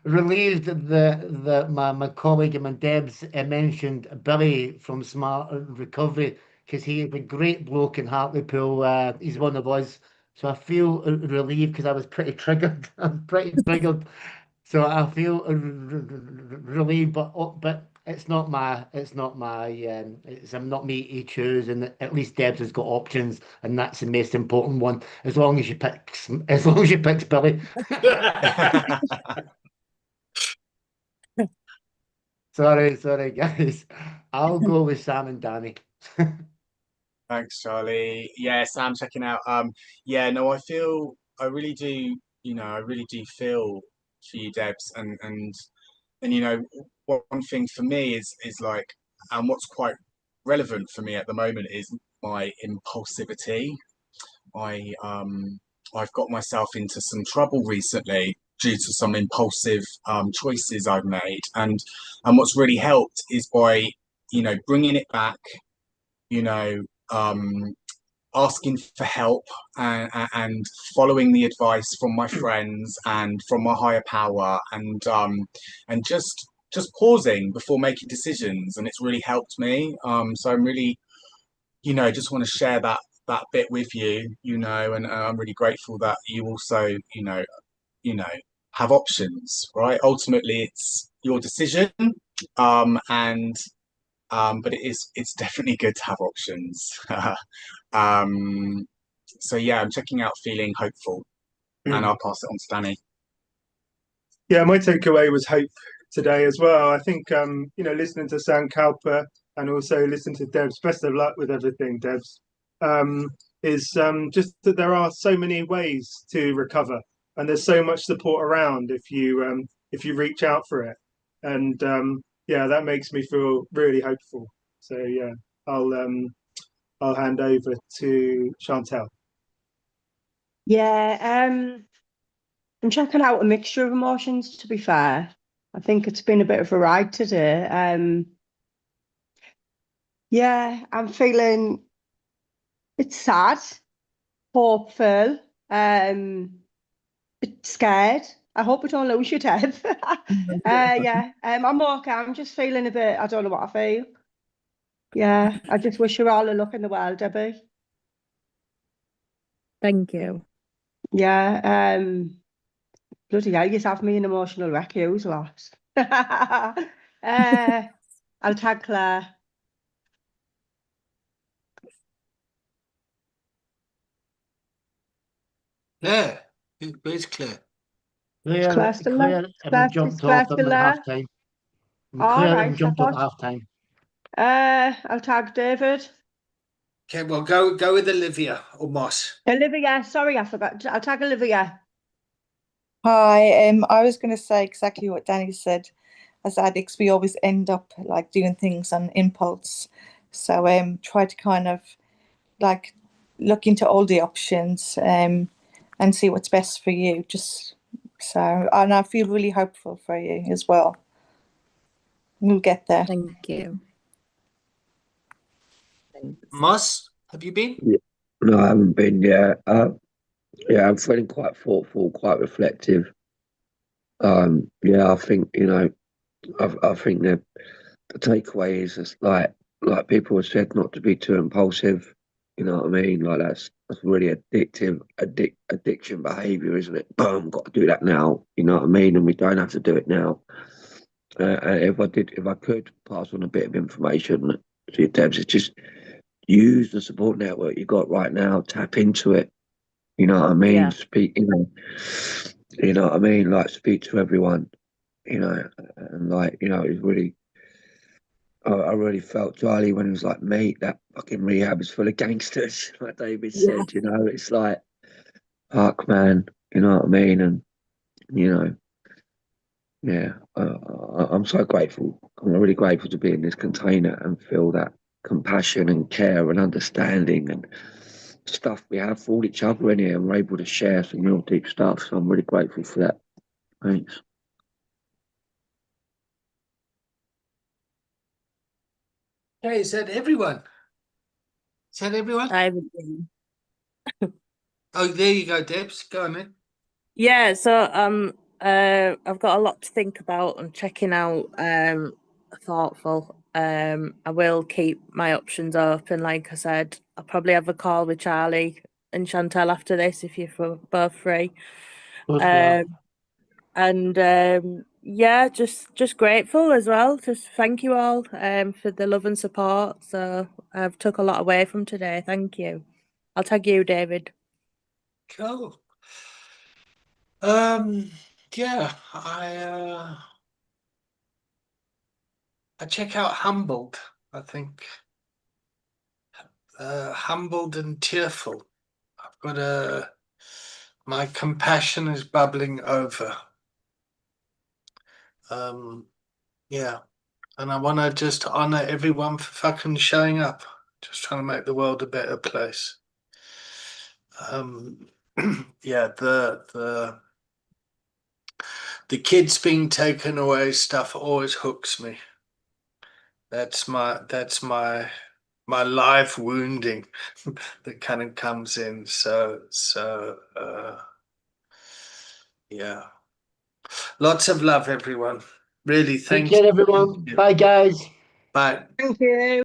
Relieved that my colleague and my Debs mentioned Billy from Smart Recovery, because he is a great bloke in Hartlepool. He's one of us. So I feel relieved because I was pretty triggered. I'm pretty triggered. So I feel relieved, but it's not my I'm not me to choose, and at least Debs has got options, and that's the most important one. As long as you picks Billy. Sorry, guys. I'll go with Sam and Danny. Thanks, Charlie. Yeah, Sam checking out. Yeah, no, I really do, I really do feel for you, Debs, and one thing for me is like, and what's quite relevant for me at the moment is my impulsivity. I've got myself into some trouble recently due to some impulsive choices I've made, and what's really helped is by bringing it back, you know, asking for help, and following the advice from my friends and from my higher power, and just pausing before making decisions, and it's really helped me. So I'm really, just want to share that bit with you, and I'm really grateful that you also, you know, have options, right? Ultimately, it's your decision, and but it's definitely good to have options. So yeah, I'm checking out feeling hopeful, and I'll pass it on to Danny. Yeah, my takeaway was hope today as well. I think listening to Sam Cowper and also listening to Debs. Best of luck with everything, Debs. Is just that there are so many ways to recover, and there's so much support around if you reach out for it. And yeah, that makes me feel really hopeful. So yeah, I'll hand over to Chantel. Yeah, I'm checking out a mixture of emotions, to be fair. I think it's been a bit of a ride today. Yeah, I'm feeling it's sad, hopeful, bit scared. I hope we don't lose you, Deb. Yeah, I'm okay. I'm just feeling a bit, I don't know what I feel. Yeah, I just wish you all the luck in the world, Debbie. Thank you. Yeah, bloody hell, you have me an emotional wreck, you lot. I'll tag Claire. Claire, where's Claire? Claire still there? Claire Claire, is jumped Claire off them still at half there? time. All Claire right, I jumped off at thought. half time. I'll tag David. Okay, well, go with Olivia or Moss. Olivia, sorry, I forgot. I'll tag Olivia. Hi, I was going to say exactly what Danny said. As addicts, we always end up like doing things on impulse. So try to kind of like look into all the options and see what's best for you. Just so, and I feel really hopeful for you as well. We'll get there. Thank you. Moss, have you been? Yeah. No, I haven't been yet. Yeah, I'm feeling quite thoughtful, quite reflective. Yeah, I think I think the takeaway is just like people have said, not to be too impulsive. You know what I mean? Like that's really addictive, addiction behavior, isn't it? Boom, got to do that now. You know what I mean? And we don't have to do it now. And if I could pass on a bit of information to your Debs, it's just use the support network you got right now. Tap into it. You know what I mean? Yeah. Speak. You know what I mean? Like speak to everyone. And it's really. I really felt Charlie when he was like, mate, that fucking rehab is full of gangsters, like David said, it's like, fuck, man, you know what I mean? And, yeah, I'm so grateful. I'm really grateful to be in this container and feel that compassion and care and understanding and stuff we have for all each other in here, and we're able to share some real deep stuff. So I'm really grateful for that. Thanks. Okay, is that everyone? Is that everyone? I haven't been. Oh, there you go, Debs. Go on then. Yeah, so I've got a lot to think about. I'm checking out thoughtful. I will keep my options open. Like I said, I'll probably have a call with Charlie and Chantel after this if you're both free. And yeah, just grateful as well. Just thank you all for the love and support. So I've took a lot away from today. Thank you. I'll tag you, David. Cool. Yeah, I check out Humbled, I think. Humbled and tearful. I've got my compassion is bubbling over. Yeah, and I want to just honor everyone for fucking showing up, just trying to make the world a better place. Yeah, the kids being taken away stuff always hooks me. That's my live wounding that kind of comes in. So yeah. Lots of love, everyone. Really, Take thank care, you. everyone. Bye, guys. Bye. Thank you.